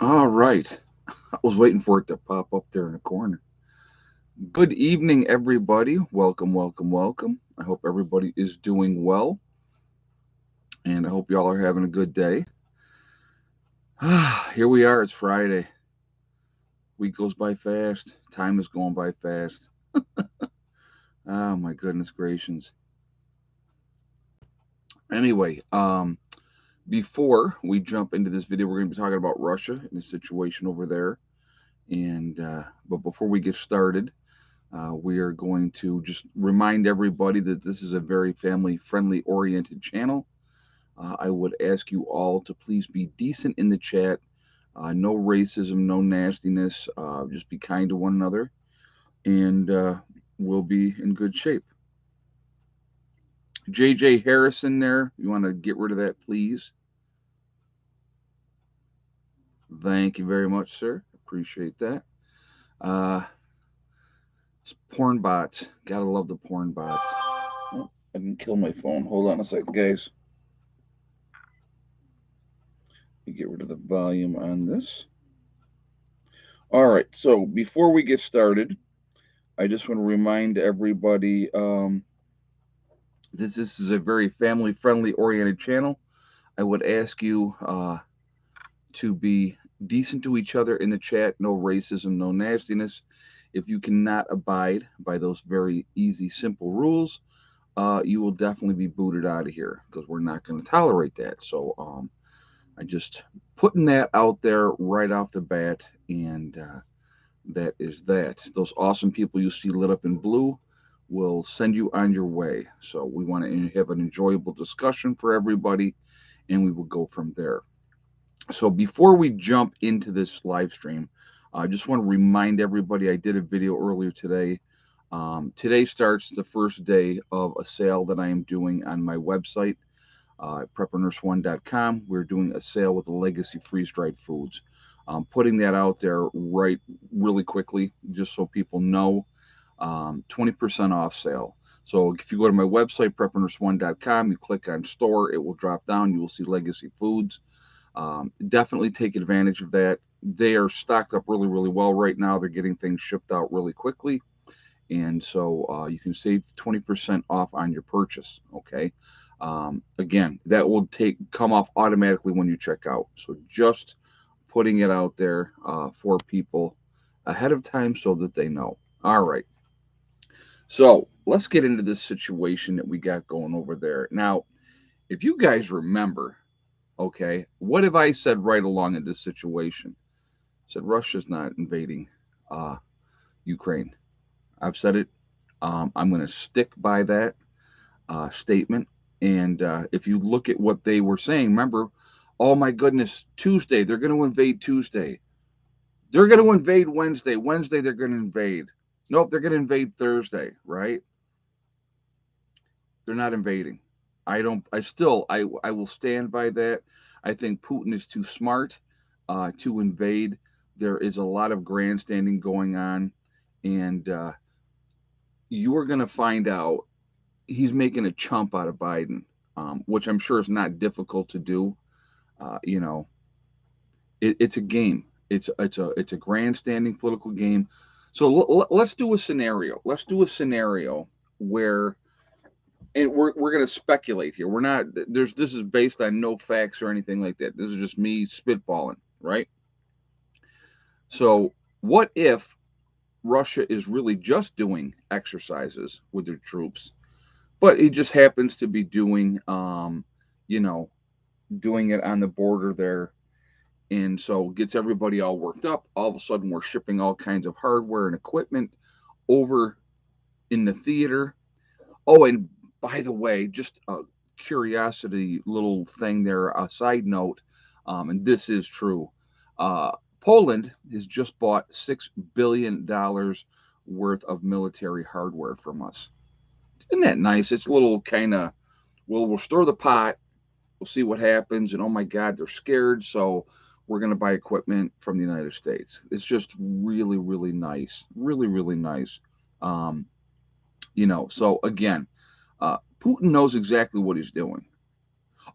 All right. I was waiting for it to pop up there in the corner. Good evening, everybody. Welcome, welcome, welcome. I hope everybody is doing well, and I hope y'all are having a good day. Here we are. It's Friday. Week goes by fast. Time is going by fast. Oh, my goodness gracious. Anyway, before we jump into this video, we're going to be talking about Russia and the situation over there. But before we get started, we are going to just remind everybody that this is a very family friendly oriented channel. I would ask you all to please be decent in the chat. No racism, no nastiness. Just be kind to one another, and we'll be in good shape. JJ Harrison, there, you want to get rid of that, please? Thank you very much, sir. Appreciate that. Uh, Porn bots. Gotta love the porn bots. Oh, I didn't kill my phone. Hold on a second, guys. Get rid of the volume on this. All right. So before we get started, I just want to remind everybody this is a very family friendly oriented channel. I would ask you to be decent to each other in the chat. No racism, no nastiness. If you cannot abide by those very easy, simple rules, you will definitely be booted out of here because we're not going to tolerate that. So I just putting that out there right off the bat, and that is that. Those awesome people you see lit up in blue will send you on your way. So we want to have an enjoyable discussion for everybody, and we will go from there. So before we jump into this live stream, I just want to remind everybody I did a video earlier today. Today starts the first day of a sale that I am doing on my website, preppernursone.com. We're doing a sale with the Legacy Freeze Dried Foods. Putting that out there right really quickly, just so people know. 20% off sale. So if you go to my website, preppernursone.com, you click on store, it will drop down. You will see Legacy Foods. Definitely take advantage of that. They are stocked up really, really well right now. They're getting things shipped out really quickly. And so you can save 20% off on your purchase. Okay. Again, that will come off automatically when you check out. So just putting it out there for people ahead of time so that they know. All right. So let's get into this situation that we got going over there. Now, if you guys remember, okay, what have I said right along in this situation? I said Russia's not invading uh, Ukraine. I've said it. I'm going to stick by that statement. And if you look at what they were saying, remember, oh my goodness, Tuesday, they're going to invade Tuesday. They're going to invade Wednesday. Wednesday, they're going to invade. Nope, they're going to invade Thursday, right? They're not invading. I don't. I will stand by that. I think Putin is too smart to invade. There is a lot of grandstanding going on, and you are going to find out he's making a chump out of Biden, which I'm sure is not difficult to do. You know, it's a game. It's a grandstanding political game. So let's do a scenario. Let's do a scenario where, and we're going to speculate here. We're not there's This is based on no facts or anything like that. This is just me spitballing, right? So what if Russia is really just doing exercises with their troops, but it just happens to be you know, doing it on the border there, and so gets everybody all worked up. All of a sudden, we're shipping all kinds of hardware and equipment over in the theater. Oh, and by the way, just a curiosity little thing there, a side note, and this is true. Uh, Poland has just bought $6 billion worth of military hardware from us. Isn't that nice? It's a little kind of, well, we'll stir the pot, we'll see what happens, and oh my God, they're scared, so we're going to buy equipment from the United States. It's just really, really nice. Really, really nice. Um, so again, Putin knows exactly what he's doing.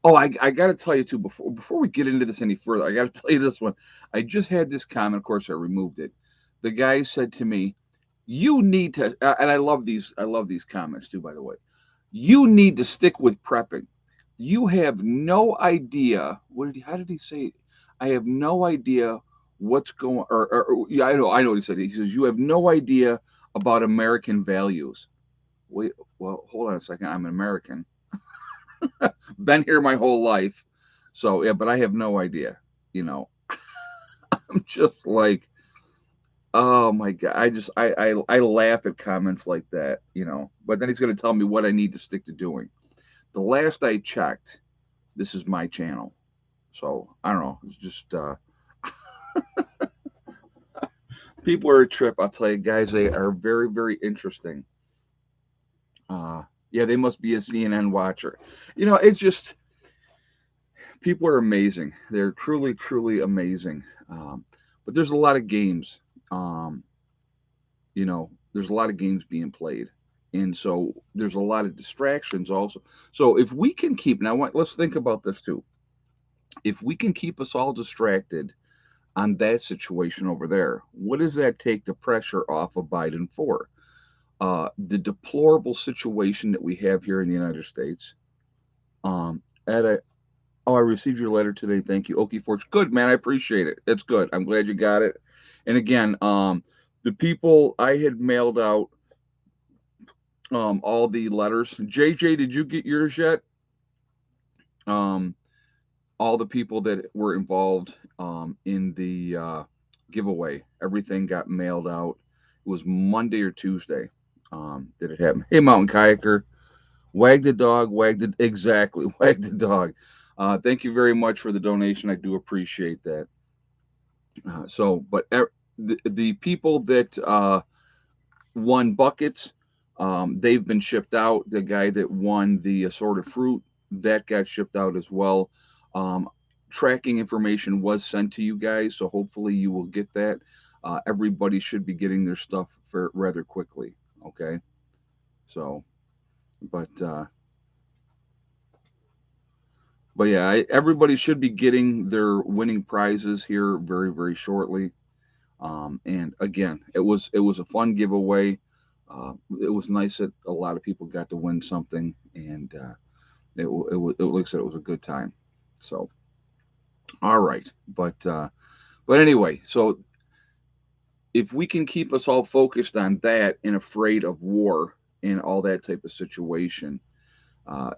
Oh, I got to tell you too, before we get into this any further, I got to tell you this one. I just had this comment. Of course, I removed it. The guy said to me, "You need to," and I love these. I love these comments too. By the way, you need to stick with prepping. You have no idea. How did he say it? I have no idea what's going. Yeah, I know what he said. He says you have no idea about American values. Wait, well, hold on a second. I'm an American. Been here my whole life. So yeah, but I have no idea. You know, I'm just like, oh my god. I laugh at comments like that. But then he's gonna tell me what I need to stick to doing. The last I checked, this is my channel. So I don't know. It's just people are a trip. I'll tell you guys, they are very very interesting. Yeah, they must be a CNN watcher. It's just people are amazing. They're truly truly amazing. But there's a lot of games. Um, there's a lot of games being played, and so there's a lot of distractions also. So if we can keep now, let's think about this too. If we can keep us all distracted on that situation over there, what does that take the pressure off of Biden for? The deplorable situation that we have here in the United States. At a Oh, I received your letter today. Thank you. Okie Forge. Good, man. I appreciate it. It's good. I'm glad you got it. And again, the people I had mailed out all the letters. JJ, did you get yours yet? Um, all the people that were involved in the giveaway, everything got mailed out. It was Monday or Tuesday. Did it happen? Hey, Mountain Kayaker, wag the dog, exactly, wag the dog. Thank you very much for the donation. I do appreciate that. The people that won buckets, they've been shipped out. The guy that won the assorted fruit, that got shipped out as well. Um, Tracking information was sent to you guys, so hopefully you will get that. Everybody should be getting their stuff for rather quickly. Okay, so but yeah, everybody should be getting their winning prizes here very very shortly. And again, it was a fun giveaway. It was nice that a lot of people got to win something, and like I said, it was a good time. So, all right, but anyway, so if we can keep us all focused on that and afraid of war and all that type of situation,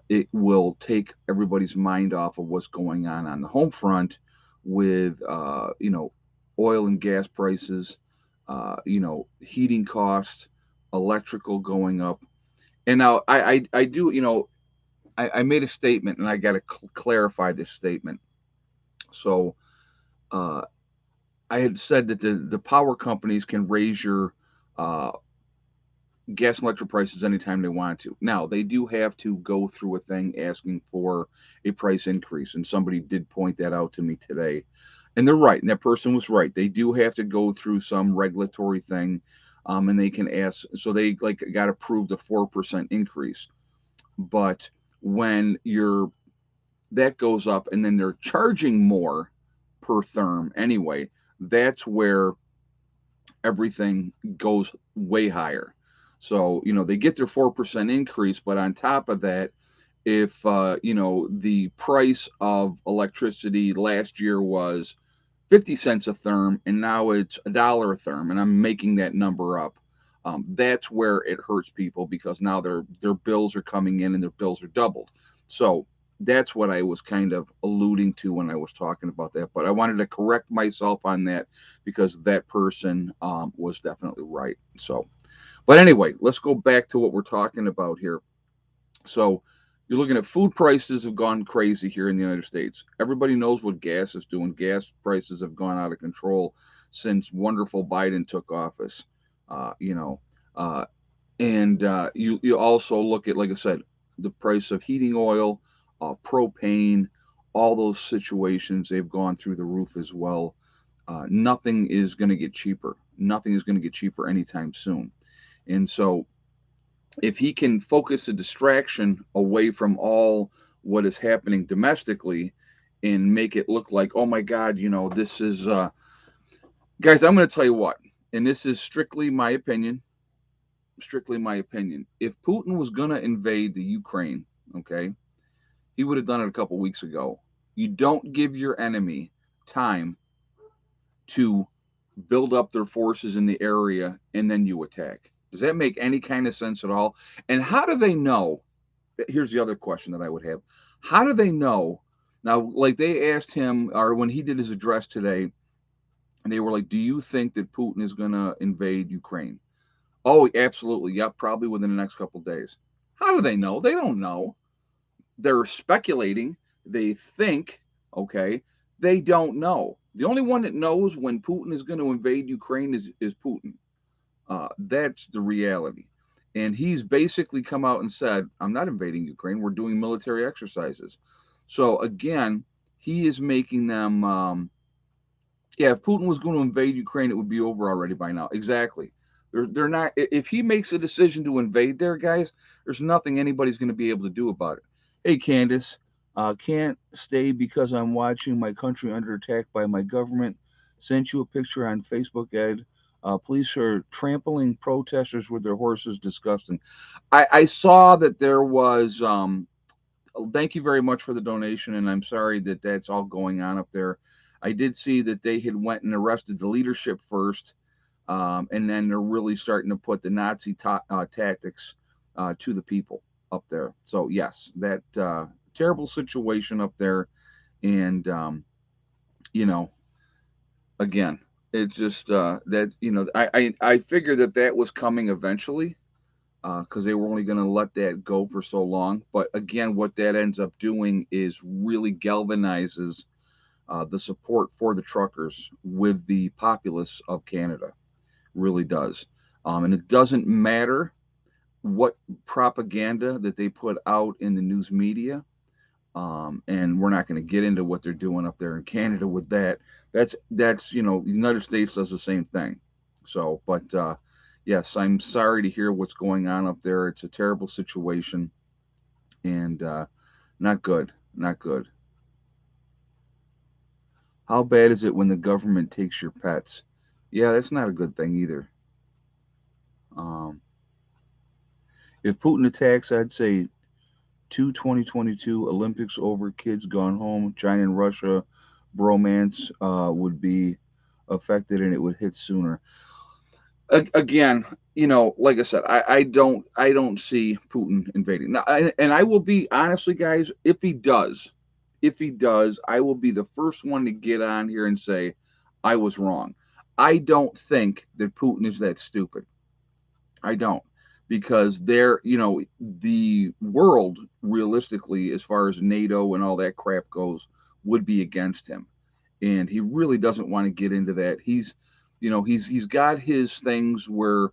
it will take everybody's mind off of what's going on the home front with oil and gas prices, heating costs, electrical going up. And now I do, I made a statement and I got to clarify this statement. So uh, I had said that the power companies can raise your uh, gas and electric prices anytime they want to. Now, they do have to go through a thing asking for a price increase. And somebody did point that out to me today. And they're right. And that person was right. They do have to go through some regulatory thing. And they can ask, so they like got approved a 4% increase. But when that goes up and then they're charging more per therm anyway, that's where everything goes way higher. So, they get their 4% increase, but on top of that, if, the price of electricity last year was 50 cents a therm and now it's $1 a therm, and I'm making that number up, that's where it hurts people because now their bills are coming in and their bills are doubled. So that's what I was kind of alluding to when I was talking about that. But I wanted to correct myself on that because that person was definitely right. So, but anyway, let's go back to what we're talking about here. So you're looking at food prices have gone crazy here in the United States. Everybody knows what gas is doing. Gas prices have gone out of control since wonderful Biden took office. Uh, you know, uh, and you also look at, like I said, the price of heating oil, propane, all those situations they've gone through the roof as well. Nothing is going to get cheaper. Nothing is going to get cheaper anytime soon. And so if he can focus a distraction away from all what is happening domestically and make it look like, oh my God, this is, guys, I'm going to tell you what, and this is strictly my opinion. If Putin was going to invade the Ukraine, okay, he would have done it a couple weeks ago. You don't give your enemy time to build up their forces in the area and then you attack. Does that make any kind of sense at all? And how do they know? Here's the other question that I would have. How do they know? Now, like they asked him, or when he did his address today, and they were like, "Do you think that Putin is going to invade Ukraine?" Oh, absolutely. Yep, probably within the next couple of days. How do they know? They don't know. They're speculating. They think, okay, they don't know. The only one that knows when Putin is going to invade Ukraine is Putin. That's the reality. And he's basically come out and said, I'm not invading Ukraine. We're doing military exercises. So again, he is making them yeah, if Putin was going to invade Ukraine, it would be over already by now. Exactly. They're not. If he makes a decision to invade there, guys, there's nothing anybody's going to be able to do about it. Hey, Candace, can't stay because I'm watching my country under attack by my government. Sent you a picture on Facebook, Ed. Police are trampling protesters with their horses. Disgusting. I saw that there was thank you very much for the donation, and I'm sorry that that's all going on up there. I did see that they had went and arrested the leadership first, and then they're really starting to put the Nazi tactics to the people up there. So yes, that terrible situation up there, and you know, again, it's just that I figured that that was coming eventually because they were only going to let that go for so long. But again, what that ends up doing is really galvanizes the support for the truckers with the populace of Canada. Really does. And it doesn't matter what propaganda that they put out in the news media. And we're not going to get into what they're doing up there in Canada with that. That's the United States does the same thing. So, but yes, I'm sorry to hear what's going on up there. It's a terrible situation and not good. Not good. How bad is it when the government takes your pets? Yeah, that's not a good thing either. Um, if Putin attacks, I'd say 2022 Olympics over, kids gone home, China and Russia bromance would be affected and it would hit sooner. Again, like I said, I don't see Putin invading now, and I will be honestly, guys, if he does, I will be the first one to get on here and say I was wrong. I don't think that Putin is that stupid. I don't. Because the world, realistically, as far as NATO and all that crap goes, would be against him. And he really doesn't want to get into that. He's got his things where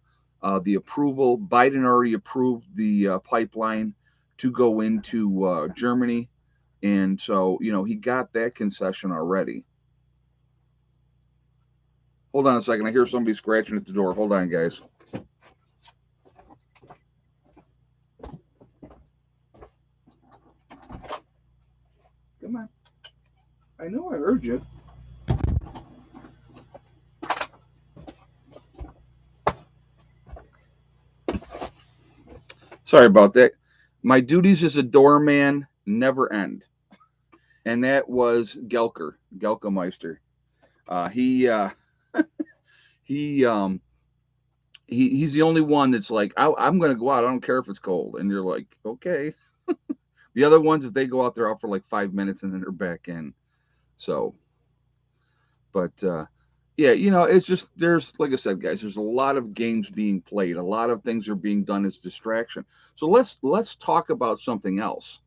the approval, Biden already approved the pipeline to go into Germany. And so, he got that concession already. Hold on a second. I hear somebody scratching at the door. Hold on, guys. Come on. I know I heard you. Sorry about that. My duties as a doorman never end, and that was Gelkermeister. He he's the only one that's like, I'm going to go out. I don't care if it's cold, and you're like, okay. The other ones, if they go out, they're out for like 5 minutes and then they're back in. So, but yeah, it's just there's like I said, guys, there's a lot of games being played. A lot of things are being done as distraction. So let's talk about something else.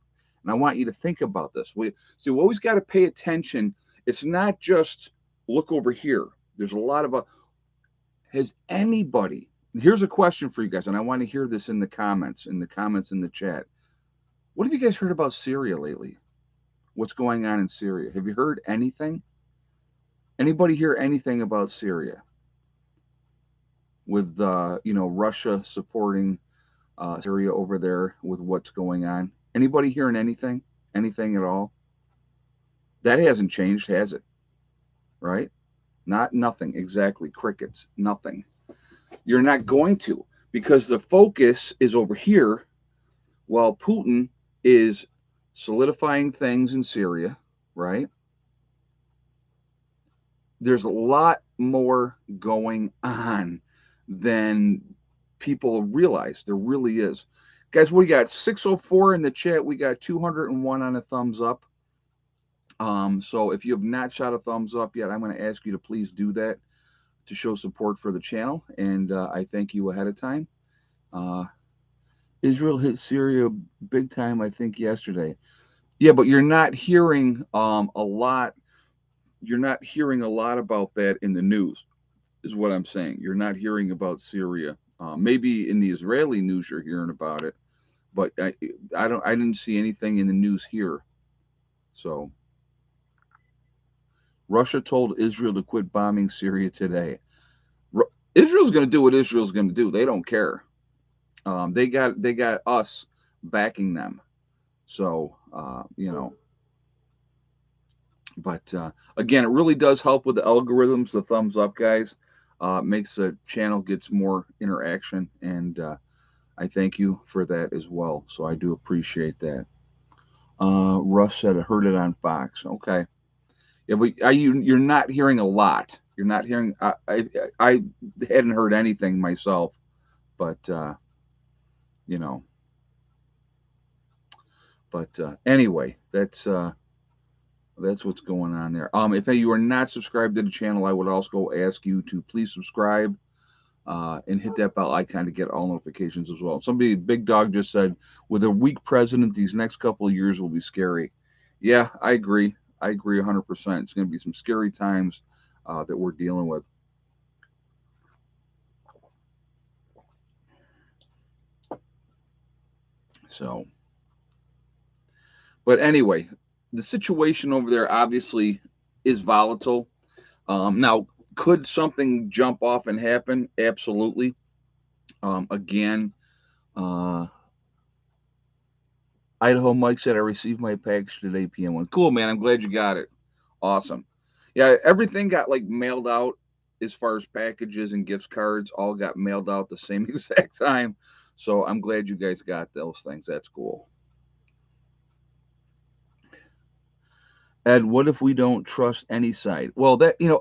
And I want you to think about this. We always got to pay attention. It's not just look over here. There's a lot of has anybody here's a question for you guys, and I want to hear this in the chat. What have you guys heard about Syria lately? What's going on in Syria? Have you heard anything? Anybody hear anything about Syria with Russia supporting Syria over there with what's going on? Anybody hearing anything? Anything at all? That hasn't changed, has it? Right? Not nothing. Exactly. Crickets. Nothing. You're not going to, because the focus is over here while Putin is solidifying things in Syria, right? There's a lot more going on than people realize. There really is. Guys, we got 604 in the chat. We got 201 on a thumbs up. So if you have not shot a thumbs up yet, I'm going to ask you to please do that to show support for the channel. And I thank you ahead of time. Uh, Israel hit Syria big time, I think, yesterday. Yeah, but you're not hearing a lot. You're not hearing a lot about that in the news, is what I'm saying. You're not hearing about Syria. Maybe in the Israeli news you're hearing about it, but I don't. I didn't see anything in the news here. So Russia told Israel to quit bombing Syria today. Israel's going to do what Israel's going to do. They don't care. They got us backing them. So but again, it really does help with the algorithms. The thumbs up, guys, makes the channel gets more interaction, and I thank you for that as well. So I do appreciate that. Russ said I heard it on Fox. Okay, yeah, but you're not hearing a lot. You're not hearing. I hadn't heard anything myself, but you know, but anyway, that's what's going on there. If you are not subscribed to the channel, I would also ask you to please subscribe and hit that bell icon to get all notifications as well. Somebody, Big Dog, just said, with a weak president, these next couple of years will be scary. Yeah, I agree. I agree 100%. It's going to be some scary times that we're dealing with. So, but anyway, the situation over there obviously is volatile. Now, could something jump off and happen? Absolutely. Again, uh, Idaho Mike said, I received my package today, PM1. Cool, man. I'm glad you got it. Awesome. Yeah, everything got like mailed out as far as packages and gift cards, all got mailed out the same exact time. So I'm glad you guys got those things. That's cool. Ed, what if we don't trust any side? Well,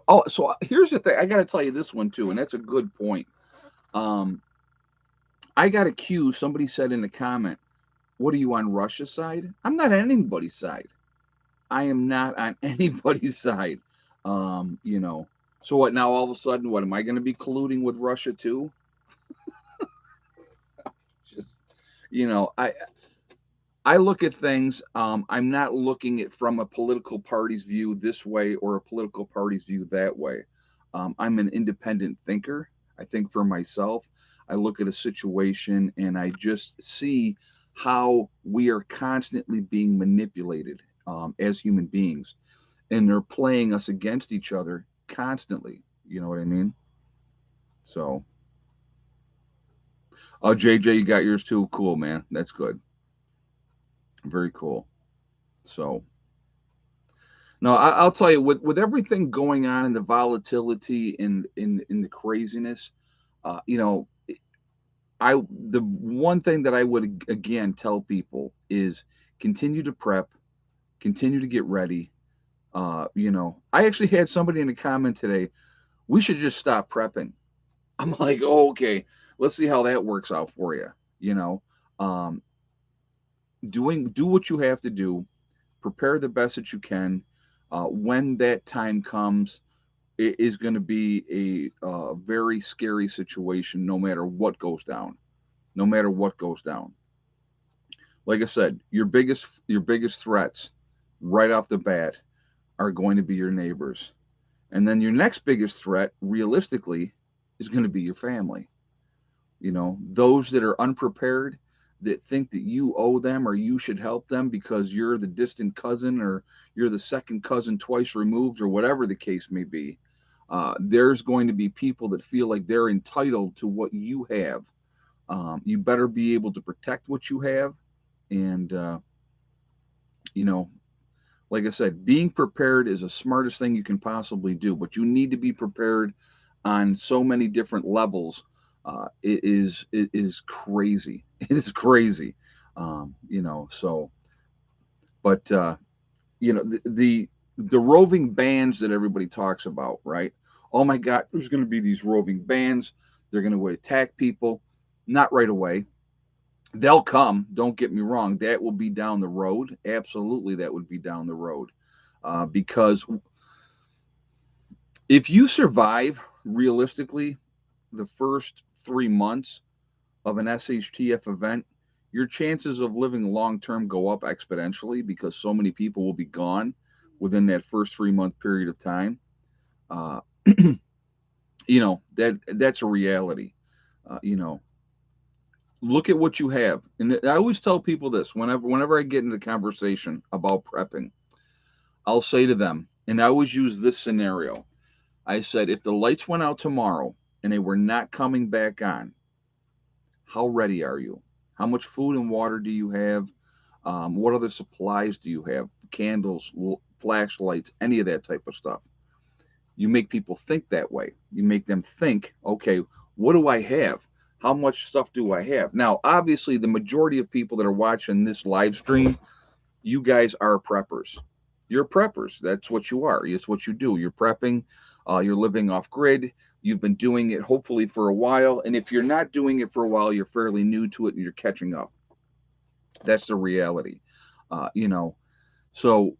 oh, so here's the thing. I got to tell you this one too, and that's a good point. Um, I got accused. Somebody said in the comment, what are you on Russia's side? I'm not on anybody's side. I am not on anybody's side. Um, you know, so what now? All of a sudden, what am I going to be colluding with Russia too? Just, you know, I look at things. I'm not looking at from a political party's view this way or a political party's view that way. I'm an independent thinker. I think for myself. I look at a situation and I just see how we are constantly being manipulated as human beings, and they're playing us against each other constantly. You know what I mean? So, oh, JJ, you got yours too. Cool, man. That's good. Very cool. So, no, I'll tell you, with everything going on in the volatility and in the craziness, you know, the one thing that I would again tell people is continue to prep, continue to get ready. I actually had somebody in a comment today. We should just stop prepping. I'm like, oh, okay, let's see how that works out for you. You know, um, do what you have to do, prepare the best that you can. When that time comes, it is going to be a very scary situation, no matter what goes down. No matter what goes down. Like I said, your biggest threats right off the bat are going to be your neighbors, and then your next biggest threat, realistically, is going to be your family. Those that are unprepared, that think that you owe them or you should help them because you're the distant cousin or you're the second cousin twice removed or whatever the case may be. There's going to be people that feel like they're entitled to what you have. You better be able to protect what you have, and You know, like I said, being prepared is the smartest thing you can possibly do, but you need to be prepared on so many different levels. It is crazy. It is crazy. So, but the roving bands that everybody talks about, right? Oh my God, there's going to be these roving bands. They're going to attack people. Not right away. They'll come. Don't get me wrong. That will be down the road. Absolutely, that would be down the road. Because if you survive realistically the first 3 months of an SHTF event, your chances of living long term go up exponentially because so many people will be gone within that first 3 month period of time. Uh, that's a reality. Uh, you know, Look at what you have, and I always tell people this whenever I get into conversation about prepping. I'll say to them, and I always use this scenario. I said, if the lights went out tomorrow and they were not coming back on, how ready are you? How much food and water do you have? What other supplies do you have? Candles, flashlights, any of that type of stuff. You make people think that way. You make them think, okay, what do I have? How much stuff do I have? Now, obviously, the majority of people that are watching this live stream, you guys are preppers. You're preppers. That's what you are. It's what you do. You're prepping. You're living off grid. You've been doing it hopefully for a while. And if you're not doing it for a while, you're fairly new to it and you're catching up. That's the reality. Uh, you know, so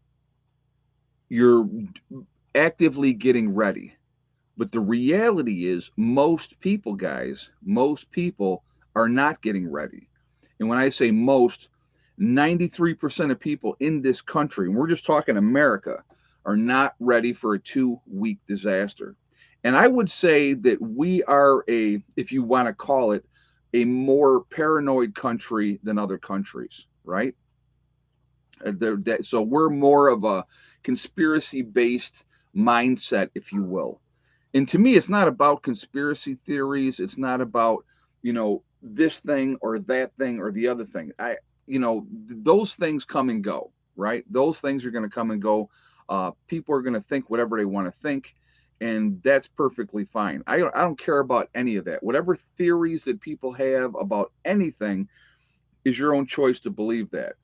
you're actively getting ready. But the reality is, most people, guys, most people are not getting ready. And when I say most, 93% of people in this country, and we're just talking America, are not ready for a 2 week disaster. And I would say that we are if you want to call it, a more paranoid country than other countries, right? So we're more of a conspiracy based mindset, if you will. And to me, it's not about conspiracy theories. It's not about, this thing or that thing or the other thing. Those things come and go, right? Those things are going to come and go. People are going to think whatever they want to think, and that's perfectly fine. I don't care about any of that. Whatever theories that people have about anything is your own choice to believe that.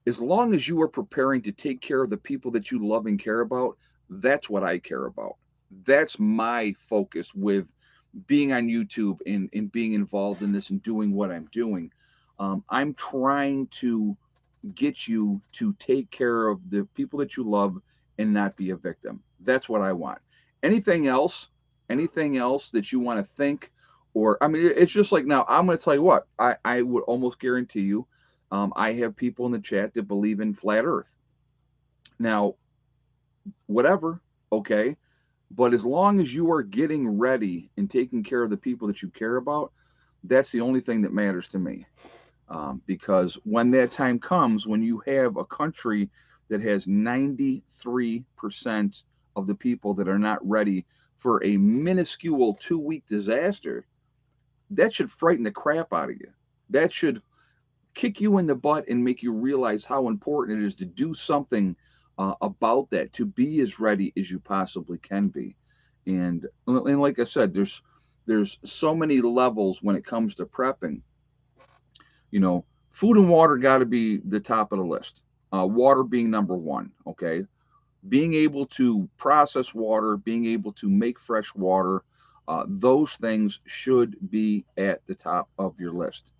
As long as you are preparing to take care of the people that you love and care about, that's what I care about. That's my focus with being on YouTube and being involved in this and doing what I'm doing. I'm trying to get you to take care of the people that you love and not be a victim. That's what I want. Anything else, anything else that you want to think, or I mean, it's just like now. I'm going to tell you what I would almost guarantee you. I have people in the chat that believe in flat Earth. Now, whatever, okay. But as long as you are getting ready and taking care of the people that you care about, that's the only thing that matters to me. Because when that time comes, when you have a country that has 93% of the people that are not ready for a minuscule 2 week disaster, that should frighten the crap out of you. That should kick you in the butt and make you realize how important it is to do something about that, to be as ready as you possibly can be. And like I said, there's so many levels when it comes to prepping. Food and water got to be the top of the list. Water being number one. Okay, being able to process water, being able to make fresh water, those things should be at the top of your list,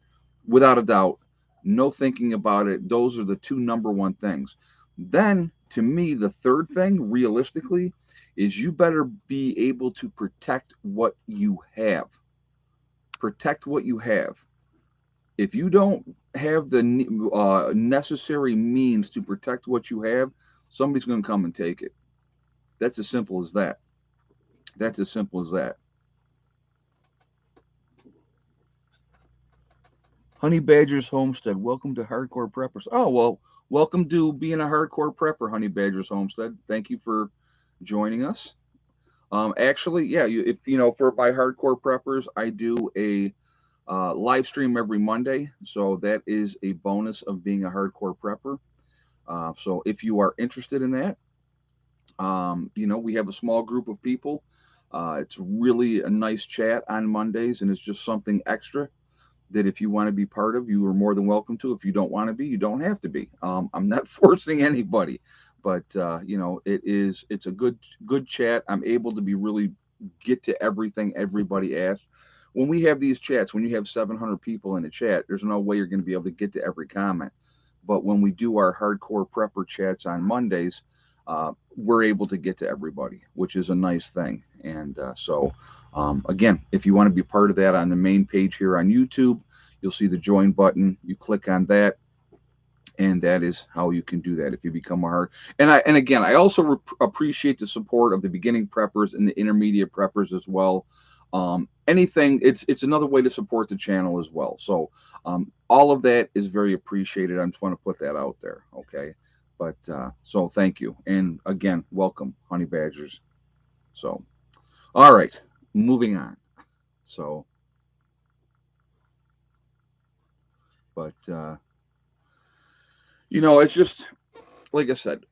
without a doubt. No thinking about it. Those are the two number one things. Then, to me, the third thing, realistically, is you better be able to protect what you have. Protect what you have. If you don't have the necessary means to protect what you have, somebody's going to come and take it. That's as simple as that. That's as simple as that. Honey Badgers Homestead, welcome to Hardcore Preppers. Oh, well, welcome to being a hardcore prepper, Honey Badgers Homestead. Thank you for joining us. Actually, yeah, if for my hardcore preppers, I do a live stream every Monday. So that is a bonus of being a hardcore prepper. So if you are interested in that, we have a small group of people. It's really a nice chat on Mondays, and it's just something extra that if you want to be part of, you are more than welcome to. If you don't want to be, you don't have to be. I'm not forcing anybody, but it's a good chat. I'm able to be really get to everything everybody asks. When we have these chats, when you have 700 people in a chat, there's no way you're going to be able to get to every comment. But when we do our hardcore prepper chats on Mondays, we're able to get to everybody, which is a nice thing. And again, if you want to be part of that on the main page here on YouTube, you'll see the join button. You click on that, and that is how you can do that if you become a hard. And again, I also appreciate the support of the beginning preppers and the intermediate preppers as well. Anything, it's another way to support the channel as well. So all of that is very appreciated. I just want to put that out there. Okay. But so thank you. And again, welcome, honey badgers. So, all right, moving on. So, but it's just like I said,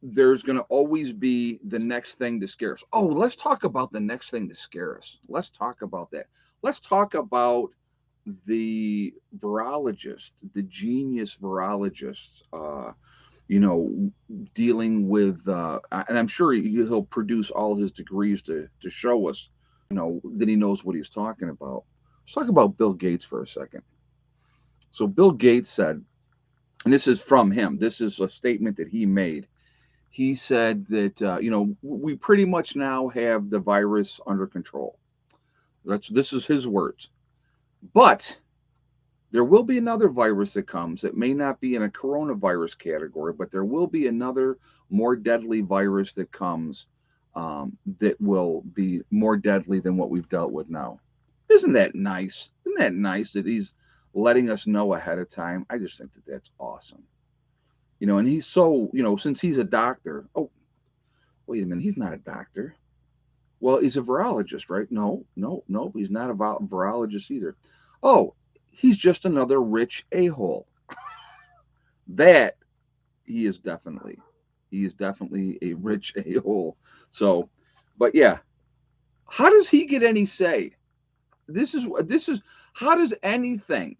there's going to always be the next thing to scare us. Oh, let's talk about the next thing to scare us. Let's talk about that. Let's talk about the virologist, the genius virologist, you know, dealing with, and I'm sure he'll produce all his degrees to show us, that he knows what he's talking about. Let's talk about Bill Gates for a second. So, Bill Gates said, and this is from him, this is a statement that he made. He said that, we pretty much now have the virus under control. This is his words. But there will be another virus that comes that may not be in a coronavirus category, but there will be another more deadly virus that comes, that will be more deadly than what we've dealt with now. Isn't that nice? Isn't that nice that he's letting us know ahead of time? I just think that that's awesome. And he's so, since he's a doctor. Oh, wait a minute, he's not a doctor. Well, he's a virologist, right? No, no, no, he's not a virologist either. Oh, he's just another rich a-hole. That he is definitely. He is definitely a rich a-hole. So, but yeah, how does he get any say? This is how does anything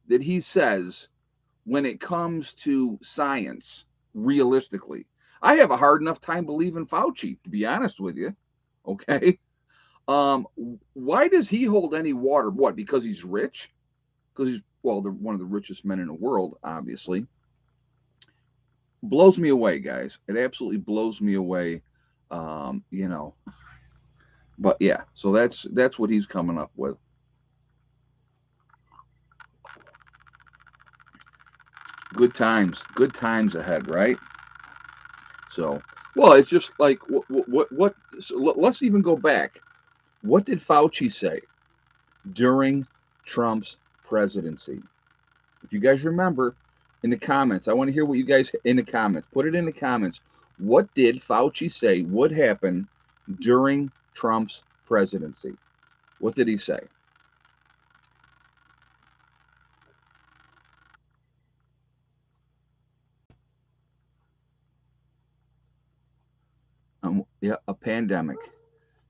that he says when it comes to science, realistically, I have a hard enough time believing Fauci, to be honest with you. Okay. Um, why does he hold any water? What? Because he's rich? Because he's, well, one of the richest men in the world, obviously. Blows me away, guys. It absolutely blows me away. Um, you know, but yeah, so that's what he's coming up with. Good times ahead, right? So, well, it's just like what so let's even go back. What did Fauci say during Trump's presidency? If you guys remember, in the comments, I want to hear what you guys in the comments. Put it in the comments. What did Fauci say would happen during Trump's presidency? What did he say? Yeah, a pandemic.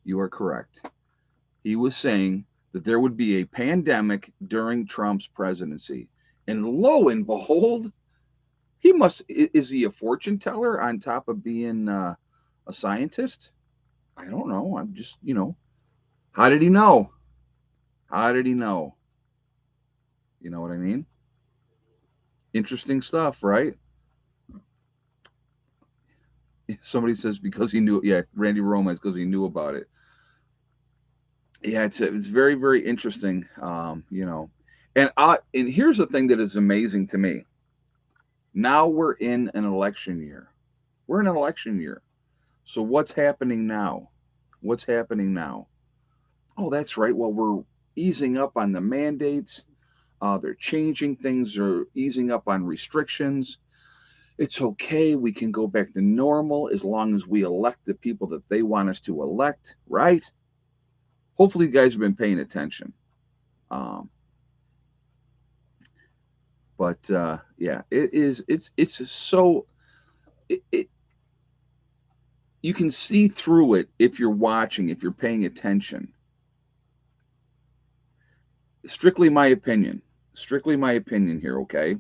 You are correct. He was saying that there would be a pandemic during Trump's presidency. And lo and behold, is he a fortune teller on top of being a scientist? I don't know. I'm just, how did he know? How did he know? You know what I mean? Interesting stuff, right? Somebody says because he knew. Yeah, Randy Romance because he knew about it. Yeah, it's very very interesting. And here's the thing that is amazing to me. Now we're in an election year. We're in an election year. So what's happening now? What's happening now? Oh, that's right. Well, we're easing up on the mandates. They're changing things. They're easing up on restrictions. It's okay. We can go back to normal as long as we elect the people that they want us to elect, right? Hopefully, you guys have been paying attention. Um, But yeah, it is. It's so it you can see through it if you're watching, if you're paying attention. Strictly my opinion. Strictly my opinion here, okay?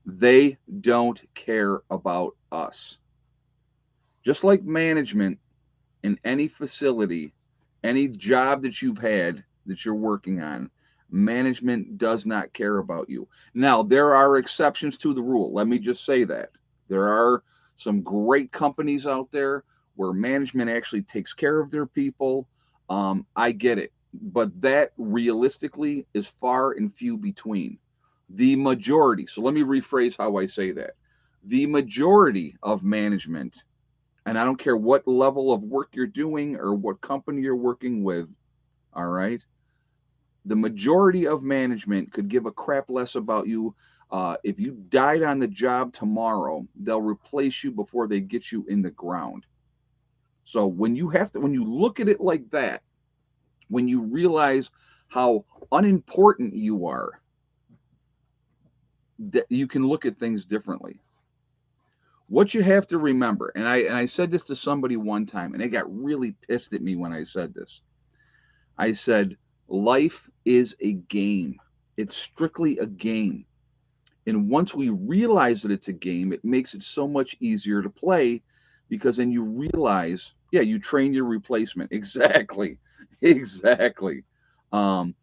They don't care about us. Just like management in any facility, any job that you've had that you're working on, management does not care about you. Now, there are exceptions to the rule. Let me just say that. There are some great companies out there where management actually takes care of their people. I get it. But that realistically is far and few between. The majority, so let me rephrase how I say that. The majority of management, and I don't care what level of work you're doing or what company you're working with, all right? The majority of management could give a crap less about you. If you died on the job tomorrow, they'll replace you before they get you in the ground. So when you look at it like that, when you realize how unimportant you are, that you can look at things differently. What you have to remember, and I said this to somebody one time, and they got really pissed at me when I said this. I said, life is a game. It's strictly a game. And once we realize that it's a game, it makes it so much easier to play because then you realize, yeah, you train your replacement. Exactly. Exactly. Um,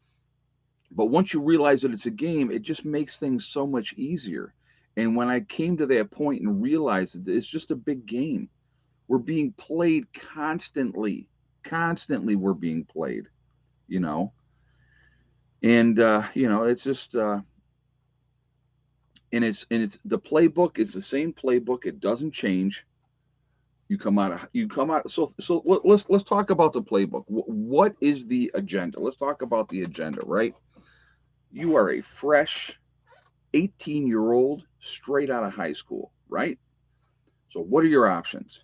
but once you realize that it's a game, it just makes things so much easier. And when I came to that point and realized that it's just a big game, we're being played constantly. Constantly, we're being played, you know? And, it's just, and it's the playbook is the same playbook. It doesn't change. You come out. So let's talk about the playbook. What is the agenda? Let's talk about the agenda, right? You are a fresh 18-year-old straight out of high school, right? So what are your options?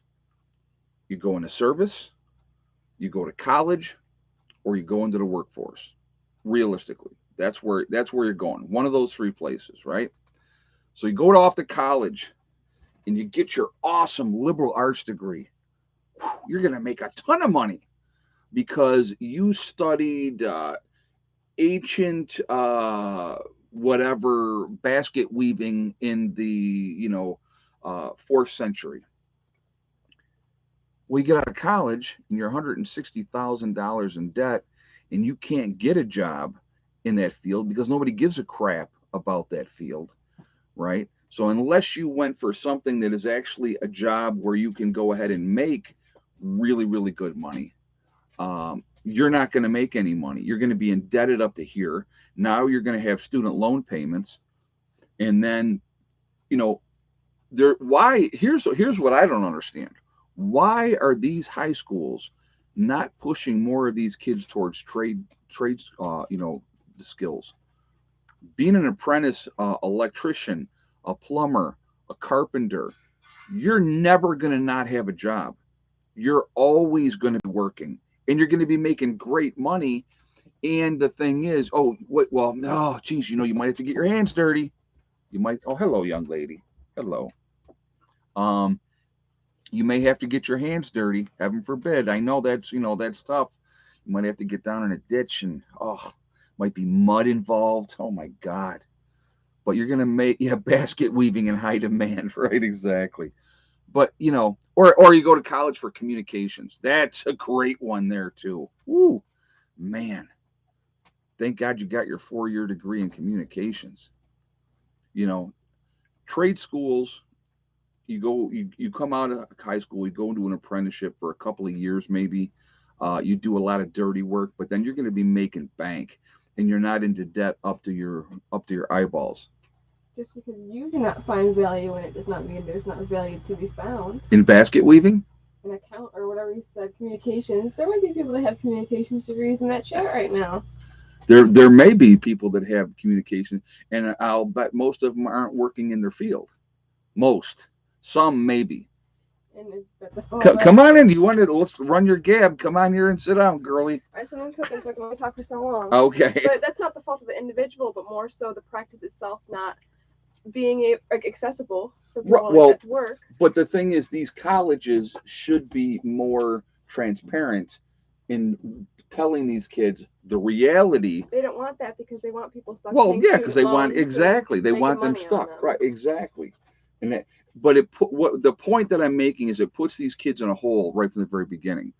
You go into service, you go to college, or you go into the workforce. Realistically, that's where you're going. One of those three places, right? So you go off to college and you get your awesome liberal arts degree. You're going to make a ton of money because you studied ancient whatever basket weaving in the fourth century. Well, you get out of college and you're $160,000 in debt, and you can't get a job in that field because nobody gives a crap about that field, right? So unless you went for something that is actually a job where you can go ahead and make really, really good money, you're not going to make any money. You're going to be indebted up to here. Now you're going to have student loan payments, and then you know there. Why? Here's what I don't understand. Why are these high schools not pushing more of these kids towards trades? The skills. Being an apprentice electrician, a plumber, a carpenter, you're never going to not have a job. You're always going to be working, and you're going to be making great money. And the thing is, oh, wait, well, no, geez, you might have to get your hands dirty. You might, oh, hello, young lady. Hello. Um, you may have to get your hands dirty. Heaven forbid. I know that's tough. You might have to get down in a ditch and, oh, might be mud involved. Oh, my God. But you're going to make, yeah, basket weaving in high demand, right? Exactly. But, or you go to college for communications. That's a great one there, too. Woo, man. Thank God you got your 4-year degree in communications. You know, trade schools, you come out of high school, you go into an apprenticeship for a couple of years, maybe. You do a lot of dirty work, but then you're going to be making bank, and you're not into debt up to your eyeballs. Just because you do not find value in it does not mean there's not value to be found. In basket weaving, An account or whatever you said, communications. There might be people that have communications degrees in that chat right now. there may be people that have communication, and I'll bet most of them aren't working in their field. Most, some maybe. And is that the fault of Come on in. You want to let's run your gab. Come on here and sit down, girlie. I just been cooking, so I can only talk for so long. Okay. But that's not the fault of the individual, but more so the practice itself not being like accessible for Ru- people like well, at work. but the thing is, these colleges should be more transparent in telling these kids the reality. They don't want that because they want people stuck Well, paying yeah, because student they want loans and exactly they making want them money on stuck, them. right? Exactly, and that. But it put what the point that I'm making is it puts these kids in a hole right from the very beginning.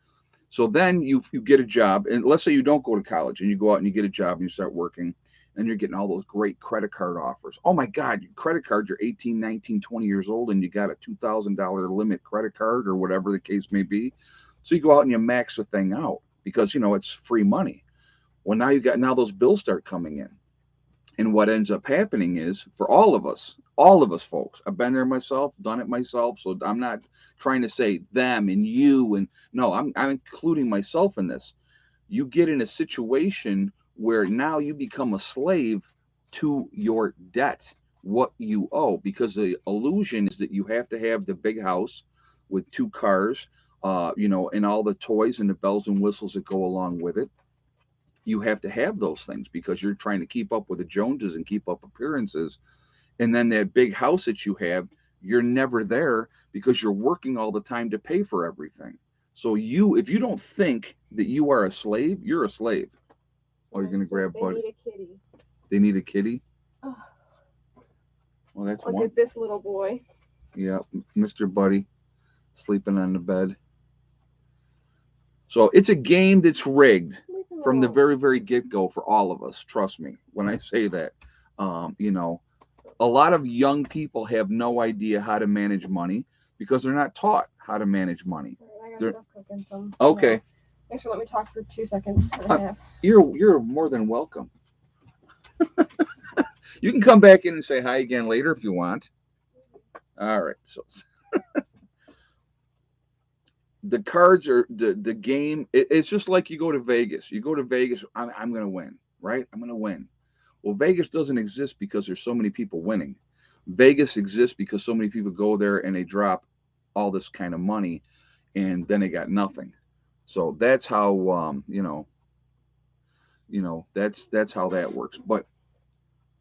So then you get a job, and let's say you don't go to college and you go out and you get a job and you start working, and you're getting all those great credit card offers. Oh my God, your credit card, you're 18, 19, 20 years old, and you got a $2,000 limit credit card or whatever the case may be. So you go out and you max the thing out because it's free money. Well, now those bills start coming in. And what ends up happening is for all of us folks, I've been there myself, done it myself. So I'm not trying to say them and you and no, I'm including myself in this. You get in a situation where now you become a slave to your debt, what you owe, because the illusion is that you have to have the big house with two cars, and all the toys and the bells and whistles that go along with it. You have to have those things because you're trying to keep up with the Joneses and keep up appearances. And then that big house that you have, you're never there because you're working all the time to pay for everything. So if you don't think that you are a slave, you're a slave. Oh, you're gonna That's it. grab They Buddy. need a kitty. They need a kitty. Oh, Well, that's look one. at this little boy. Yeah, Mr. Buddy sleeping on the bed. So it's a game that's rigged Leave him from the alone. very, very get go for all of us. Trust me when I say that. You know, a lot of young people have no idea how to manage money because they're not taught how to manage money. All right, I got They're stuff cooking, so okay. thanks for letting me talk for 2 seconds and a Uh, half. you're more than welcome. You can come back in and say hi again later if you want. All right. So the cards are the game. It's just like you go to Vegas. You go to Vegas. I'm going to win, right? I'm going to win. Well, Vegas doesn't exist because there's so many people winning. Vegas exists because so many people go there and they drop all this kind of money, and then they got nothing. So that's how that's how that works. But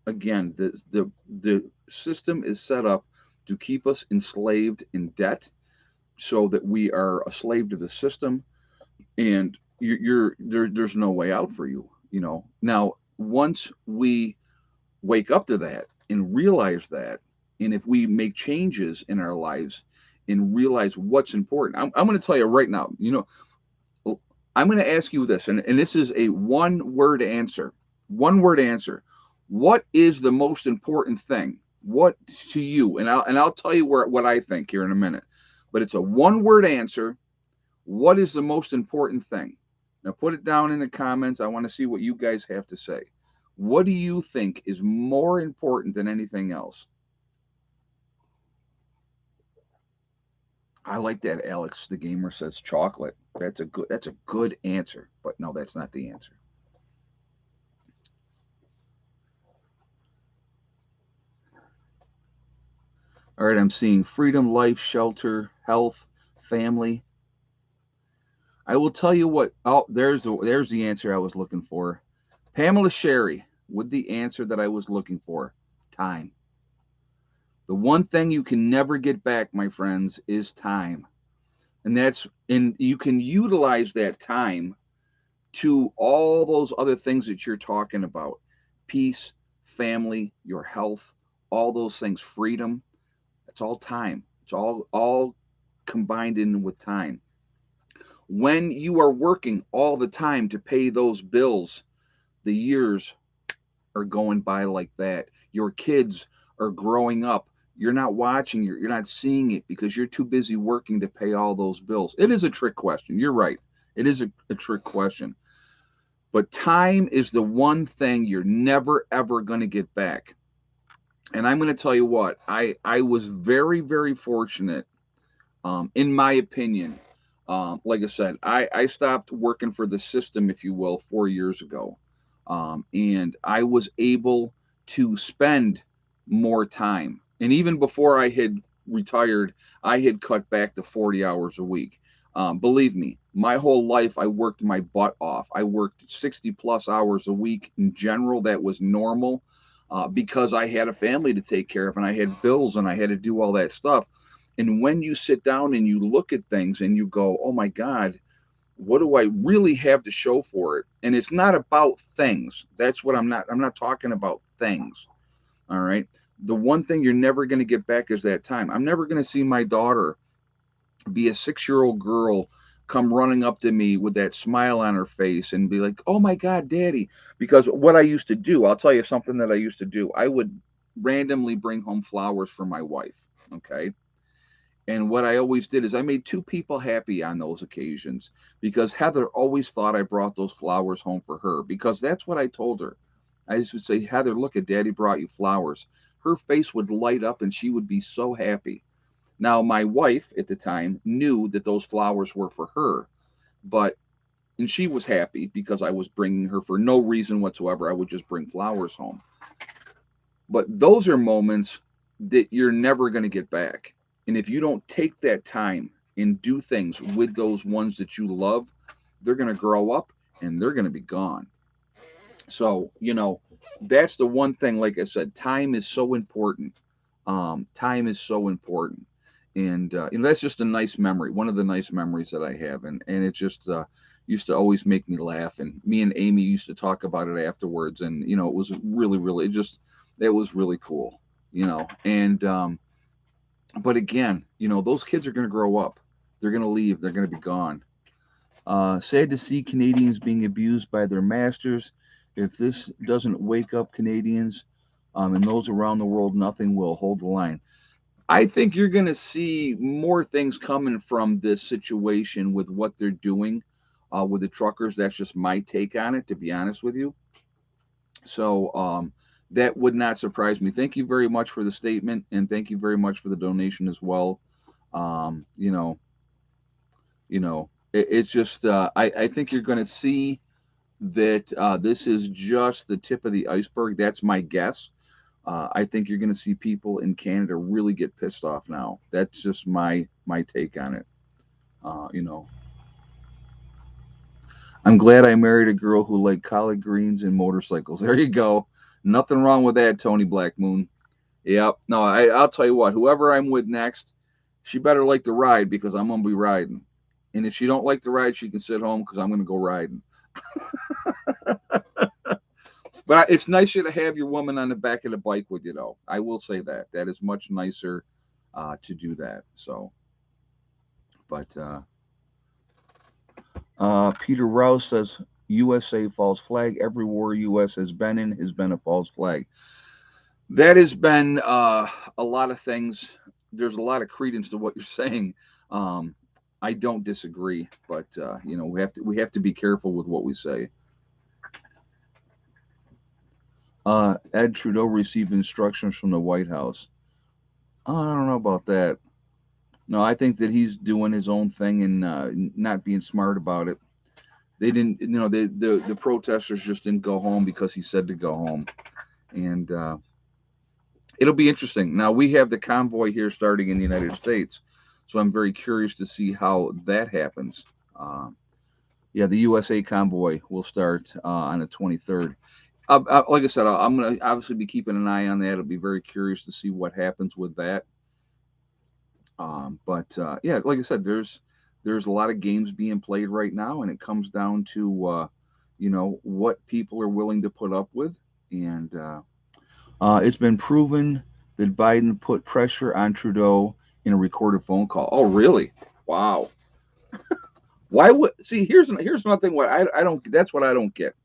again, the system is set up to keep us enslaved in debt, so that we are a slave to the system, and you're there. There's no way out for you. Now once we wake up to that and realize that, and if we make changes in our lives and realize what's important, I'm going to tell you right now. I'm going to ask you this, and this is a one word answer. One word answer. What is the most important thing? What to you? And I'll tell you what I think here in a minute. But it's a one word answer. What is the most important thing? Now put it down in the comments. I want to see what you guys have to say. What do you think is more important than anything else? I like that Alex the gamer says chocolate. That's a good answer. But no, that's not the answer. All right, I'm seeing freedom, life, shelter, health, family. I will tell you what. Oh, there's the answer I was looking for. Pamela Sherry with the answer that I was looking for. Time. The one thing you can never get back, my friends, is time. And you can utilize that time to all those other things that you're talking about. Peace, family, your health, all those things, freedom. It's all time. It's all combined in with time. When you are working all the time to pay those bills, the years are going by like that. Your kids are growing up. You're not watching, you're not seeing it because you're too busy working to pay all those bills. It is a trick question. You're right. It is a trick question. But time is the one thing you're never ever going to get back. And I'm going to tell you what, I was very, very fortunate, in my opinion. Like I said, I stopped working for the system, if you will, 4 years ago. And I was able to spend more time. And even before I had retired, I had cut back to 40 hours a week. Believe me, my whole life I worked my butt off. I worked 60 plus hours a week in general. That was normal. because I had a family to take care of and I had bills and I had to do all that stuff. And when you sit down and you look at things and you go, oh my God, what do I really have to show for it? And it's not about things. That's what I'm not talking about things. All right. The one thing you're never going to get back is that time. I'm never going to see my daughter be a 6 year old girl come running up to me with that smile on her face and be like, oh my God, daddy. Because what I used to do, I'll tell you something that I used to do. I would randomly bring home flowers for my wife. Okay. And what I always did is I made two people happy on those occasions because Heather always thought I brought those flowers home for her because that's what I told her. I just would say, Heather, look at daddy brought you flowers. Her face would light up and she would be so happy. Now, my wife at the time knew that those flowers were for her, but and she was happy because I was bringing her for no reason whatsoever. I would just bring flowers home. But those are moments that you're never going to get back. And if you don't take that time and do things with those ones that you love, they're going to grow up and they're going to be gone. So, that's the one thing, like I said, time is so important. Time is so important. And that's just a nice memory, one of the nice memories that I have. And it just used to always make me laugh. And me and Amy used to talk about it afterwards. And, it was really, really, it was really cool, but again, those kids are going to grow up. They're going to leave. They're going to be gone. Sad to see Canadians being abused by their masters. If this doesn't wake up Canadians and those around the world, nothing will. Hold the line. I think you're going to see more things coming from this situation with what they're doing with the truckers. That's just my take on it, to be honest with you. So that would not surprise me. Thank you very much for the statement, and thank you very much for the donation as well. Um, you know, it's just I think you're going to see that this is just the tip of the iceberg. That's my guess. I think you're going to see people in Canada really get pissed off now. That's just my take on it. Uh, you know, I'm glad I married a girl who liked collard greens and motorcycles. There you go. Nothing wrong with that, Tony Black Moon. Yep. No, I'll tell you what. Whoever I'm with next, she better like the ride because I'm gonna be riding. And if she don't like the ride, she can sit home because I'm gonna go riding. But it's nicer to have your woman on the back of the bike with you, though. I will say that that is much nicer to do that. So, but Peter Rouse says USA false flag. Every war U.S. has been in has been a false flag. That has been a lot of things. There's a lot of credence to what you're saying. Um, I don't disagree, but we have to be careful with what we say. Ed Trudeau received instructions from the White House. I don't know about that. No, I think that he's doing his own thing and not being smart about it. They didn't, the protesters just didn't go home because he said to go home, and it'll be interesting. Now we have the convoy here starting in the United States, so I'm very curious to see how that happens. Uh, yeah, the USA convoy will start on the 23rd. Like I said, I'm going to obviously be keeping an eye on that. I'll be very curious to see what happens with that. But yeah, like I said, there's a lot of games being played right now, and it comes down to what people are willing to put up with, and it's been proven that Biden put pressure on Trudeau in a recorded phone call. Oh, really? Wow. Why would see? Here's another thing. What I don't that's what I don't get.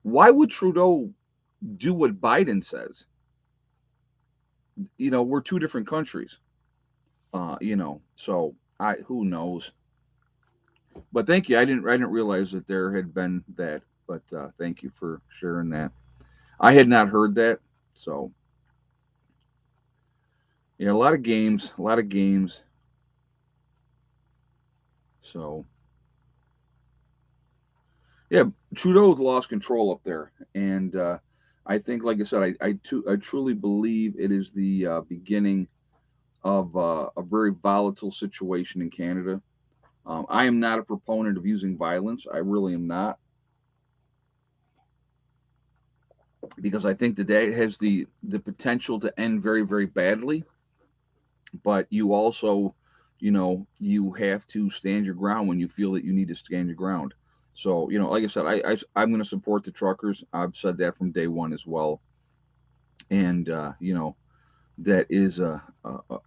Why would Trudeau do what Biden says? We're two different countries. So I who knows. But thank you. I didn't realize that there had been that. But thank you for sharing that. I had not heard that. So yeah, a lot of games, a lot of games. So yeah, Trudeau lost control up there, and I think, like I said, I truly believe it is the beginning of a very volatile situation in Canada. I am not a proponent of using violence. I really am not. because I think that that has the potential to end very, very badly. But you also, you have to stand your ground when you feel that you need to stand your ground. So, like I said, I'm going to support the truckers. I've said that from day one as well. And that is a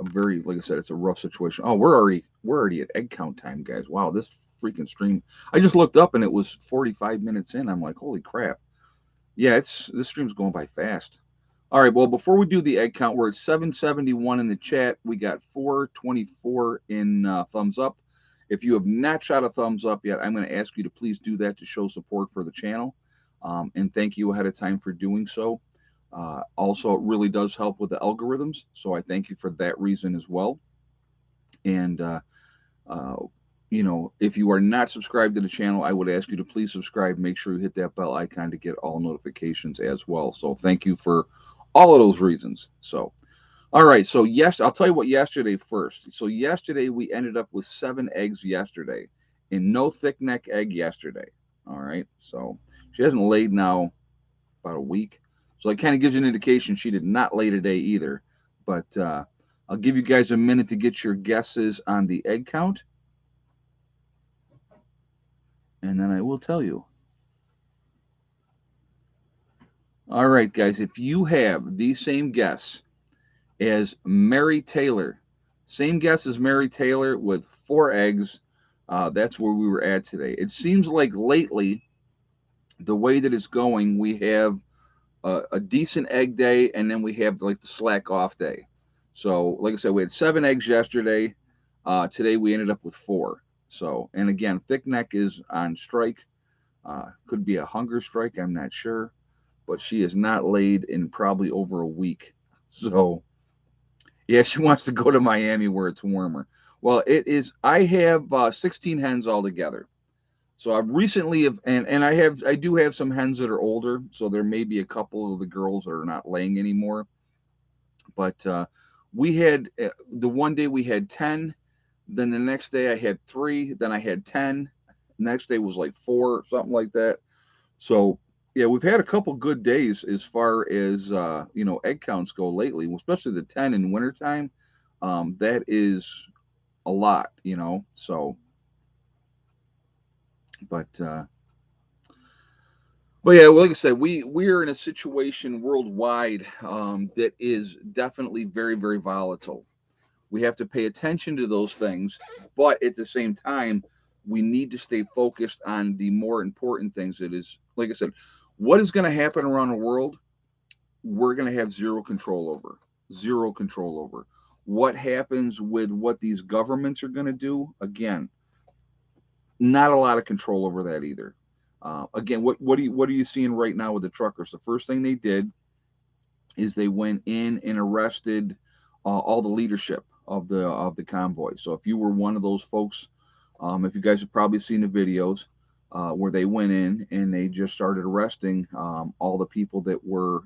very, like I said, it's a rough situation. Oh, we're already at egg count time, guys. Wow, this freaking stream. I just looked up and it was 45 minutes in. I'm like, holy crap. Yeah, it's this stream's going by fast. All right, well, before we do the egg count, we're at 771 in the chat. We got 424 in thumbs up. If you have not shot a thumbs up yet, I'm going to ask you to please do that to show support for the channel. And thank you ahead of time for doing so. Also, it really does help with the algorithms. So I thank you for that reason as well. And uh, if you are not subscribed to the channel, I would ask you to please subscribe. Make sure you hit that bell icon to get all notifications as well. So thank you for all of those reasons. So, all right. So yes, I'll tell you what yesterday first. So yesterday we ended up with 7 eggs yesterday, and no thick neck egg yesterday. All right. So she hasn't laid now about a week. So it kind of gives you an indication she did not lay today either. But I'll give you guys a minute to get your guesses on the egg count, and then I will tell you. All right, guys, if you have the same guess as Mary Taylor, same guess as Mary Taylor with 4 eggs, that's where we were at today. It seems like lately, the way that it's going, we have a decent egg day, and then we have like the slack off day. So, like I said, we had 7 eggs yesterday. Today we ended up with 4. So, and again, thick neck is on strike. Could be a hunger strike. I'm not sure, but she has not laid in probably over a week. So, yeah, she wants to go to Miami where it's warmer. Well, it is. I have 16 hens altogether. So I've recently have, and I do have some hens that are older. So there may be a couple of the girls that are not laying anymore. But we had the one day we had 10. Then the next day I had 3. Then I had 10. Next day was like 4, something like that. So yeah, we've had a couple good days as far as egg counts go lately, especially the 10 in wintertime. That is a lot. So, but but yeah, well, like I said, we're in a situation worldwide that is definitely very, very volatile. We have to pay attention to those things, but at the same time, we need to stay focused on the more important things. That is, like I said, what is going to happen around the world, we're going to have zero control over. Zero control over. What happens with what these governments are going to do, again, not a lot of control over that either. Again, what are you seeing right now with the truckers? The first thing they did is they went in and arrested all the leadership of the convoy. So if you were one of those folks, if you guys have probably seen the videos where they went in and they just started arresting all the people that were,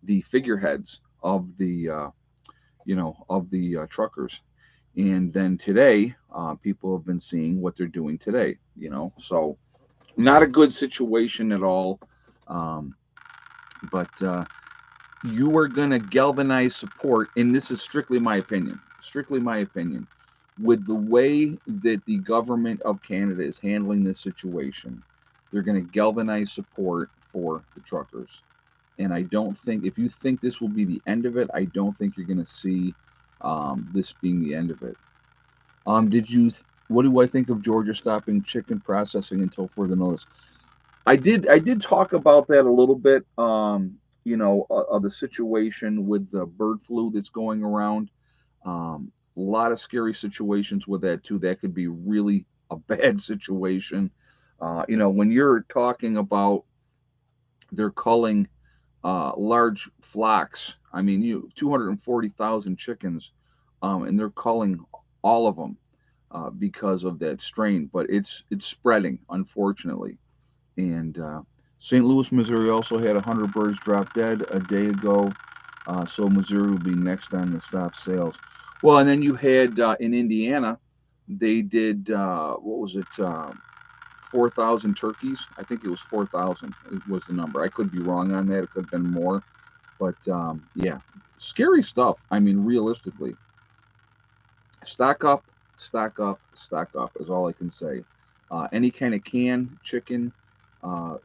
the figureheads of the truckers. And then today, people have been seeing what they're doing today. So not a good situation at all. Um, but you are going to galvanize support, and this is strictly my opinion, with the way that the government of Canada is handling this situation. They're going to galvanize support for the truckers. And I don't think, if you think this will be the end of it, I don't think you're going to see this being the end of it. What do I think of Georgia stopping chicken processing until further notice? I did talk about that a little bit. Of the situation with the bird flu that's going around. A lot of scary situations with that too. That could be really a bad situation. When you're talking about they're culling large flocks. I mean, 240,000 chickens, and they're culling all of them because of that strain. But it's spreading, unfortunately. And St. Louis, Missouri also had 100 birds drop dead a day ago. So Missouri will be next on the stop sales. Well, and then you had in Indiana, they did, what was it? 4,000 turkeys. I think it was 4,000 was the number. I could be wrong on that. It could have been more, but yeah, scary stuff. I mean, realistically, stock up, stock up, stock up is all I can say. Any kind of canned chicken,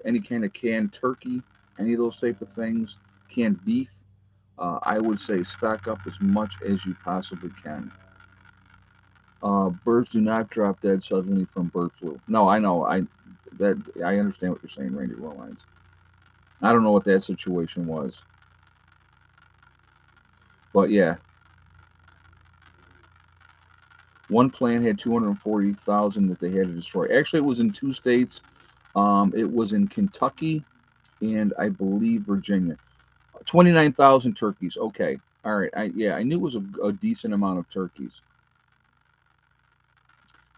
any kind of canned turkey, any of those type of things, canned beef. I would say stock up as much as you possibly can. Birds do not drop dead suddenly from bird flu. No, I know. I understand what you're saying, Randy Rollins. I don't know what that situation was, but yeah, one plant had 240,000 that they had to destroy. Actually, it was in two states. It was in Kentucky and I believe Virginia. 29,000 turkeys. Okay, all right. Yeah, I knew it was a decent amount of turkeys,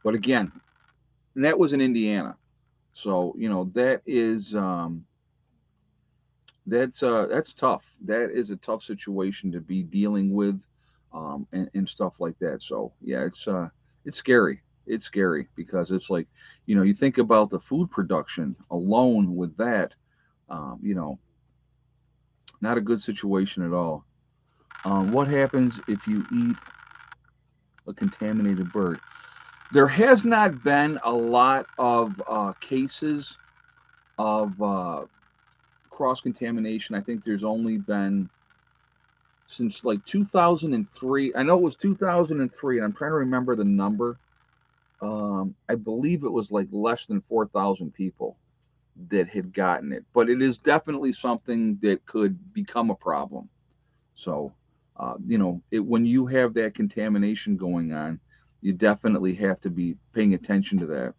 but again, and that was in Indiana. So that is that's tough. That is a tough situation to be dealing with, and stuff like that. So yeah, it's scary. It's scary because it's like, you think about the food production alone with that, um, you know, not a good situation at all. What happens if you eat a contaminated bird? There has not been a lot of cases of cross contamination. I think there's only been since like 2003. I know it was 2003, and I'm trying to remember the number. I believe it was like less than 4,000 people that had gotten it, but it is definitely something that could become a problem. So, when you have that contamination going on, you definitely have to be paying attention to that.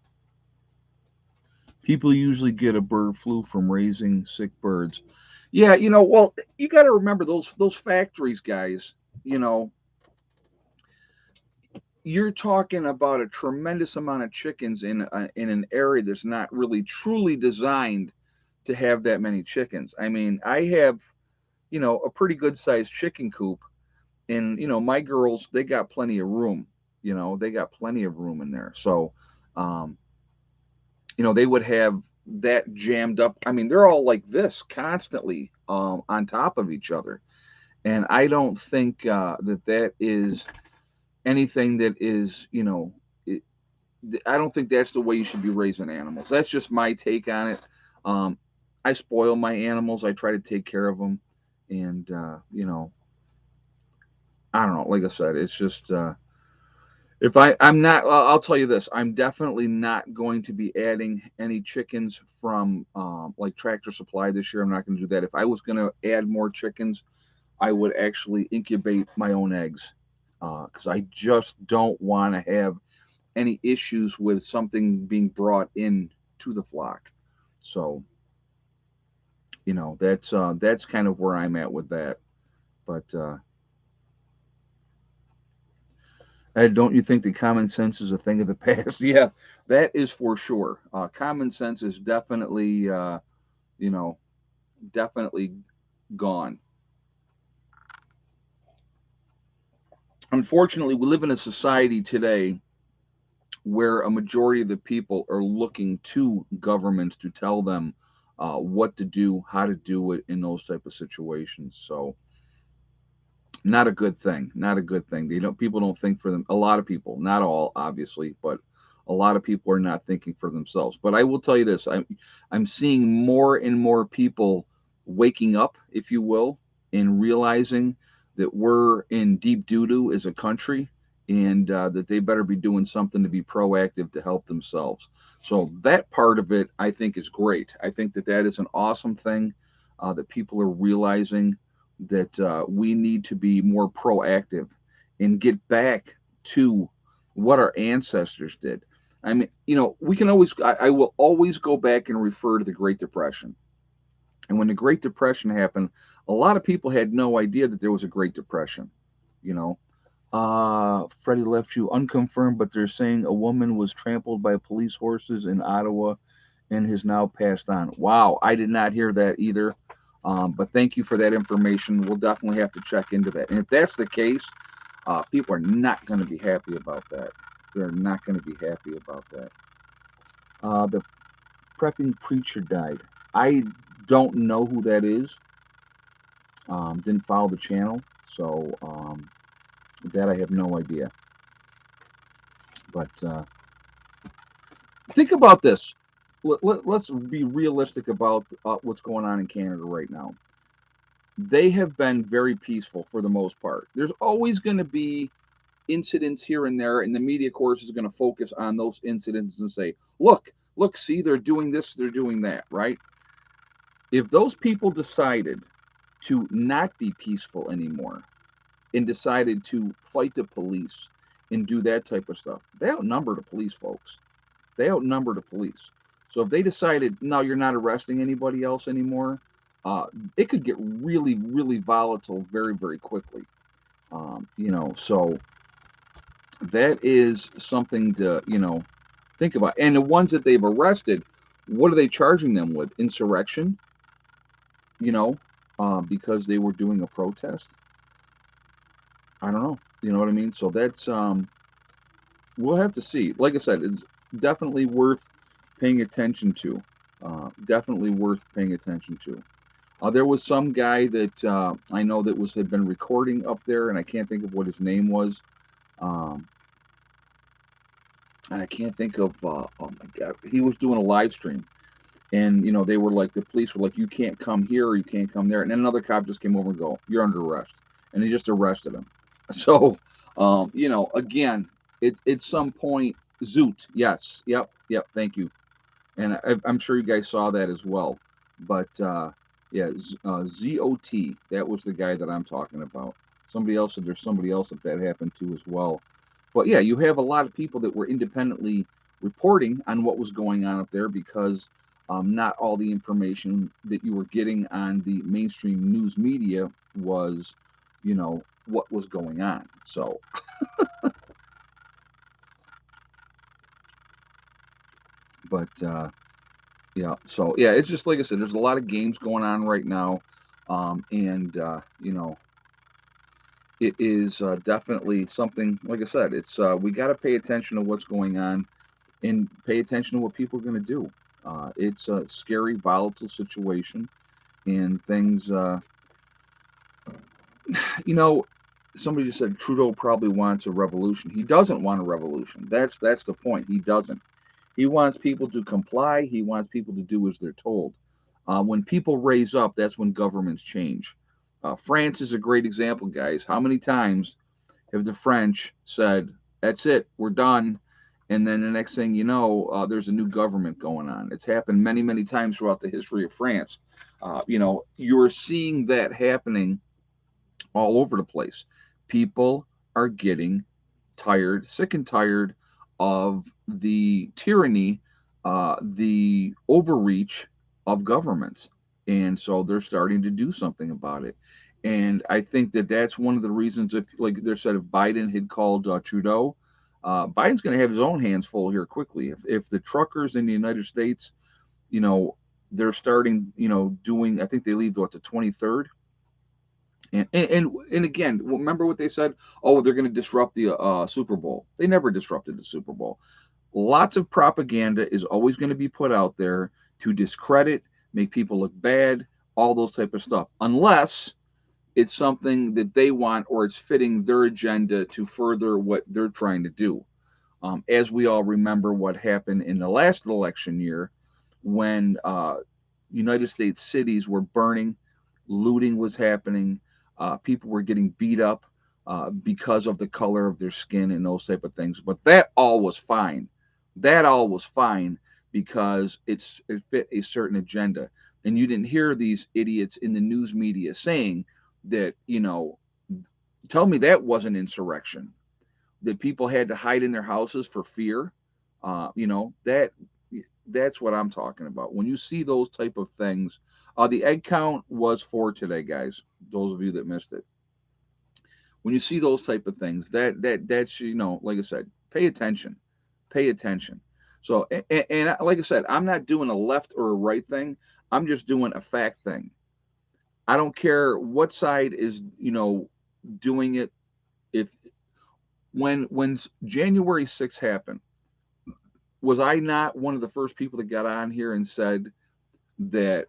People usually get a bird flu from raising sick birds. Yeah, well, you got to remember those factories, guys. You know, you're talking about a tremendous amount of chickens in an area that's not really truly designed to have that many chickens. I mean, I have a pretty good sized chicken coop, and my girls, they got plenty of room. They got plenty of room in there. So, um, they would have that jammed up. I mean, they're all like this constantly, on top of each other, and I don't think that is anything that is, it, I don't think that's the way you should be raising animals. That's just my take on it. Um, I spoil my animals. I try to take care of them, and I don't know. Like I said, it's just if I'm not. I'll tell you this. I'm definitely not going to be adding any chickens from like Tractor Supply this year. I'm not going to do that. If I was going to add more chickens, I would actually incubate my own eggs, because I just don't want to have any issues with something being brought in to the flock. So that's kind of where I'm at with that. But don't you think that common sense is a thing of the past? Yeah, that is for sure. Common sense is definitely you know definitely gone. Unfortunately, we live in a society today where a majority of the people are looking to governments to tell them what to do, how to do it in those type of situations. So, not a good thing. Not a good thing. People don't think for them. A lot of people, not all, obviously, but a lot of people are not thinking for themselves. But I will tell you this: I'm seeing more and more people waking up, if you will, and realizing that we're in deep doo doo as a country, and that they better be doing something to be proactive to help themselves. So that part of it, I think, is great. I think that is an awesome thing, that people are realizing that we need to be more proactive and get back to what our ancestors did. I mean, we can always, I will always go back and refer to the Great Depression. And when the Great Depression happened, a lot of people had no idea that there was a Great Depression. You know, Freddie left you unconfirmed, but they're saying a woman was trampled by police horses in Ottawa and has now passed on. Wow, I did not hear that either. But thank you for that information. We'll definitely have to check into that. And if that's the case, people are not going to be happy about that. They're not going to be happy about that. The prepping preacher died. I don't know who that is. Didn't follow the channel, so that I have no idea. But think about this. Let's be realistic about what's going on in Canada right now. They have been very peaceful for the most part. There's always going to be incidents here and there, and the media, of course, is going to focus on those incidents and say, look, see, they're doing this, they're doing that, right? If those people decided to not be peaceful anymore and decided to fight the police and do that type of stuff, they outnumber the police, folks. They outnumber the police. So if they decided, no, you're not arresting anybody else anymore, it could get really, really volatile very, very quickly. So that is something to, think about. And the ones that they've arrested, what are they charging them with? Insurrection, you know, because they were doing a protest. I don't know. You know what I mean? So that's we'll have to see. Like I said, it's definitely worth paying attention to. Definitely worth paying attention to. There was some guy that I know that had been recording up there, and I can't think of what his name was. Um, and I can't think of. Oh my god, he was doing a live stream, and they were like, the police were like, you can't come here or you can't come there, and then another cop just came over and go, you're under arrest, and they just arrested him. So, again, at some point, Zoot, yes, yep, thank you, and I'm sure you guys saw that as well. But yeah, ZOT, that was the guy that I'm talking about. Somebody else said there's somebody else that happened to as well. But yeah, you have a lot of people that were independently reporting on what was going on up there because not all the information that you were getting on the mainstream news media was, what was going on. So, but yeah, so yeah, it's just like I said, there's a lot of games going on right now, and it is definitely something. Like I said, it's we got to pay attention to what's going on and pay attention to what people are going to do. It's a scary, volatile situation, and things. You know, Somebody just said Trudeau probably wants a revolution. He doesn't want a revolution. That's the point. He doesn't. He wants people to comply. He wants people to do as they're told. When people raise up, that's when governments change. France is a great example, guys. How many times have the French said, "That's it, we're done," and then the next thing you know, there's a new government going on. It's happened many, many times throughout the history of France. You're seeing that happening all over the place. People are getting tired, sick and tired of the tyranny, the overreach of governments. And so they're starting to do something about it. And I think that that's one of the reasons, if, like they said, if Biden had called Trudeau, Biden's going to have his own hands full here quickly. If the truckers in the United States, you know, they're starting, doing, I think they leave, what, the 23rd? And again, remember what they said? Oh, they're going to disrupt the Super Bowl. They never disrupted the Super Bowl. Lots of propaganda is always going to be put out there to discredit, make people look bad, all those type of stuff, unless it's something that they want or it's fitting their agenda to further what they're trying to do. As we all remember, what happened in the last election year when United States cities were burning, looting was happening, people were getting beat up because of the color of their skin and those type of things. But that all was fine. That all was fine because it fit a certain agenda. And you didn't hear these idiots in the news media saying that, tell me that wasn't insurrection, that people had to hide in their houses for fear. That's what I'm talking about. When you see those type of things, the egg count was 4 today, guys. Those of you that missed it, when you see those type of things, that's like I said, pay attention, pay attention. So, and like I said, I'm not doing a left or a right thing. I'm just doing a fact thing. I don't care what side is doing it. If when January 6th happened, Was I not one of the first people that got on here and said that,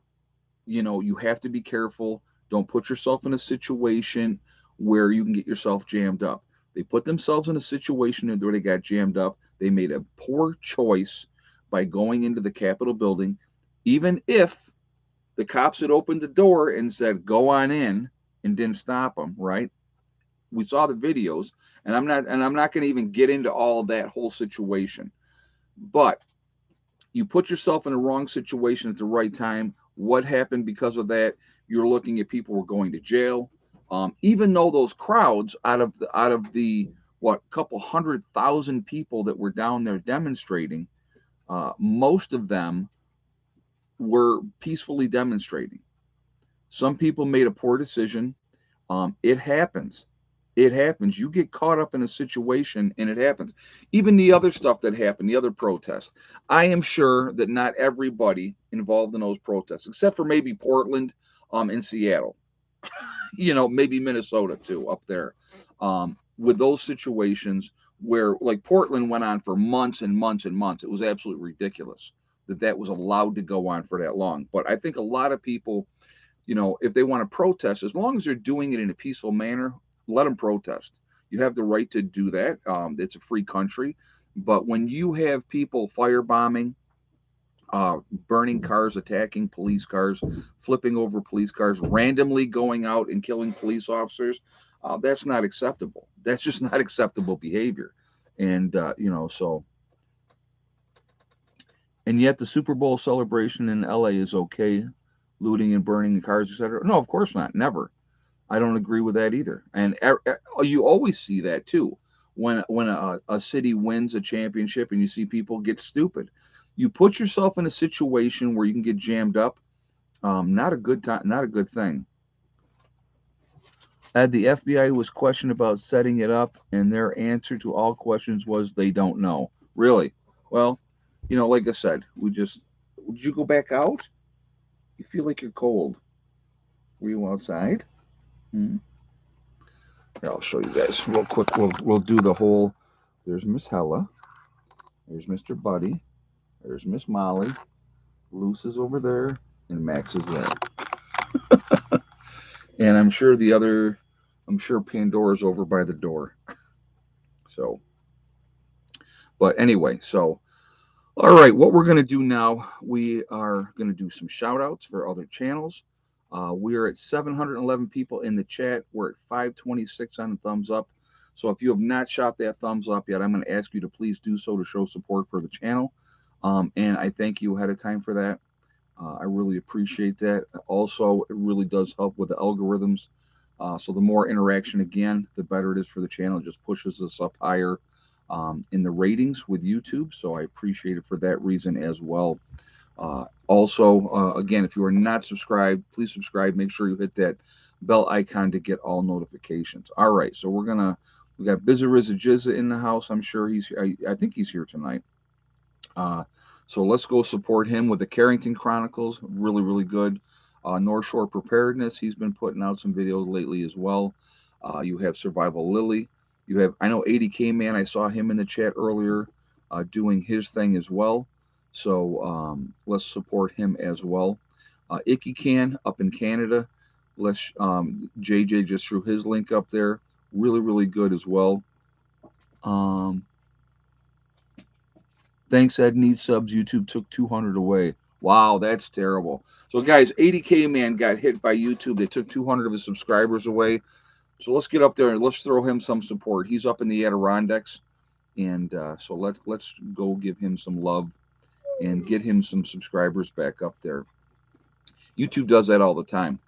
you have to be careful. Don't put yourself in a situation where you can get yourself jammed up. They put themselves in a situation where they got jammed up. They made a poor choice by going into the Capitol building, even if the cops had opened the door and said, go on in, and didn't stop them, right? We saw the videos, and I'm not going to even get into all of that whole situation. But you put yourself in the wrong situation at the right time. What happened because of that? You're looking at people were going to jail. Even though those crowds, out of the what, couple 100,000 people that were down there demonstrating, most of them were peacefully demonstrating. Some people made a poor decision. It happens. It happens. You get caught up in a situation and it happens. Even the other stuff that happened, the other protests. I am sure that not everybody involved in those protests, except for maybe Portland, and Seattle, maybe Minnesota too, up there, with those situations where, like, Portland went on for months and months and months. It was absolutely ridiculous that was allowed to go on for that long. But I think a lot of people, if they want to protest, as long as they're doing it in a peaceful manner, let them protest. You have the right to do that. It's a free country. But when you have people firebombing, burning cars, attacking police cars, flipping over police cars, randomly going out and killing police officers, that's not acceptable. That's just not acceptable behavior. And yet the Super Bowl celebration in LA is okay, looting and burning the cars, etc. No, of course not. Never. I don't agree with that either. And you always see that too when a city wins a championship and you see people get stupid. You put yourself in a situation where you can get jammed up. Not a good time. Not a good thing. The FBI was questioned about setting it up, and their answer to all questions was they don't know. Really? Well, like I said, did you go back out? You feel like you're cold. Were you outside? Hmm? Here, I'll show you guys real quick. We'll do the whole. There's Miss Hella. There's Mr. Buddy. There's Miss Molly. Luce is over there, and Max is there. And I'm sure Pandora's over by the door. So, but anyway, so all right, what we're going to do now, we are going to do some shout outs for other channels. We are at 711 people in the chat. We're at 526 on the thumbs up. So if you have not shot that thumbs up yet, I'm going to ask you to please do so to show support for the channel. And I thank you ahead of time for that. I really appreciate that. Also, it really does help with the algorithms. So the more interaction, again, the better it is for the channel. It just pushes us up higher in the ratings with YouTube. So I appreciate it for that reason as well. Also, again, if you are not subscribed, please subscribe. Make sure you hit that bell icon to get all notifications. All right, so we got Bizza Rizza Jizza in the house. I'm sure he's here. I think he's here tonight. Uh, so let's go support him with the Carrington Chronicles. Really, really good. North Shore Preparedness. He's been putting out some videos lately as well. You have Survival Lily. I know 80K Man. I saw him in the chat earlier doing his thing as well. So let's support him as well. Icky Can up in Canada. JJ just threw his link up there. Really, really good as well. Um, Thanks, Ed. Needs subs. YouTube took 200 away. Wow, that's terrible. So, guys, 80K Man got hit by YouTube. They took 200 of his subscribers away. So let's get up there and let's throw him some support. He's up in the Adirondacks, and so let's go give him some love and get him some subscribers back up there. YouTube does that all the time.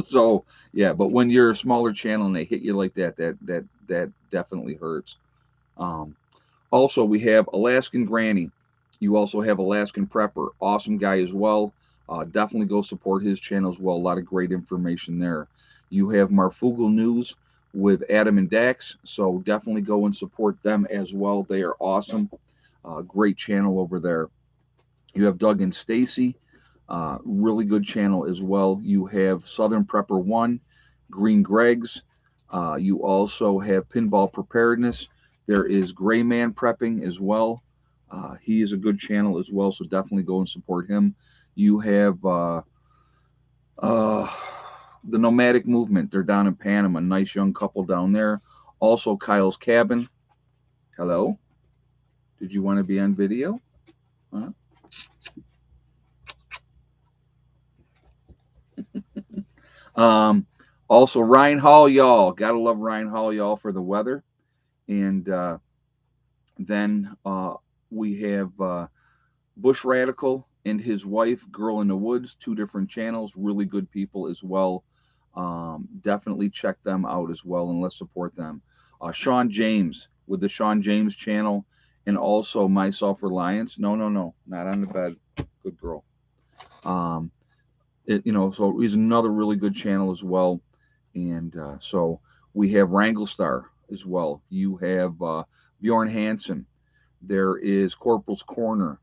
So yeah, but when you're a smaller channel and they hit you like that definitely hurts. Um, Also, we have Alaskan Granny. You also have Alaskan Prepper. Awesome guy as well. Definitely go support his channel as well. A lot of great information there. You have Marfugal News with Adam and Dax. So definitely go and support them as well. They are awesome. Great channel over there. You have Doug and Stacy. Really good channel as well. You have Southern Prepper 1, Green Greg's. You also have Pinball Preparedness. There is Gray Man Prepping as well. He is a good channel as well, so definitely go and support him. You have uh, the Nomadic Movement. They're down in Panama. Nice young couple down there. Also, Kyle's Cabin. Hello. Did you want to be on video? Huh? Um, Also, Ryan Hall, y'all. Gotta love Ryan Hall, y'all, for the weather. And then we have Bush Radical and his wife, Girl in the Woods, two different channels, really good people as well. Definitely check them out as well and let's support them. Sean James with the Sean James channel and also My Self Reliance. No, no, no, not on the bed. Good girl. Um, so he's another really good channel as well. And so we have Wranglestar as well. You have Bjorn Hansen. There is Corporal's Corner.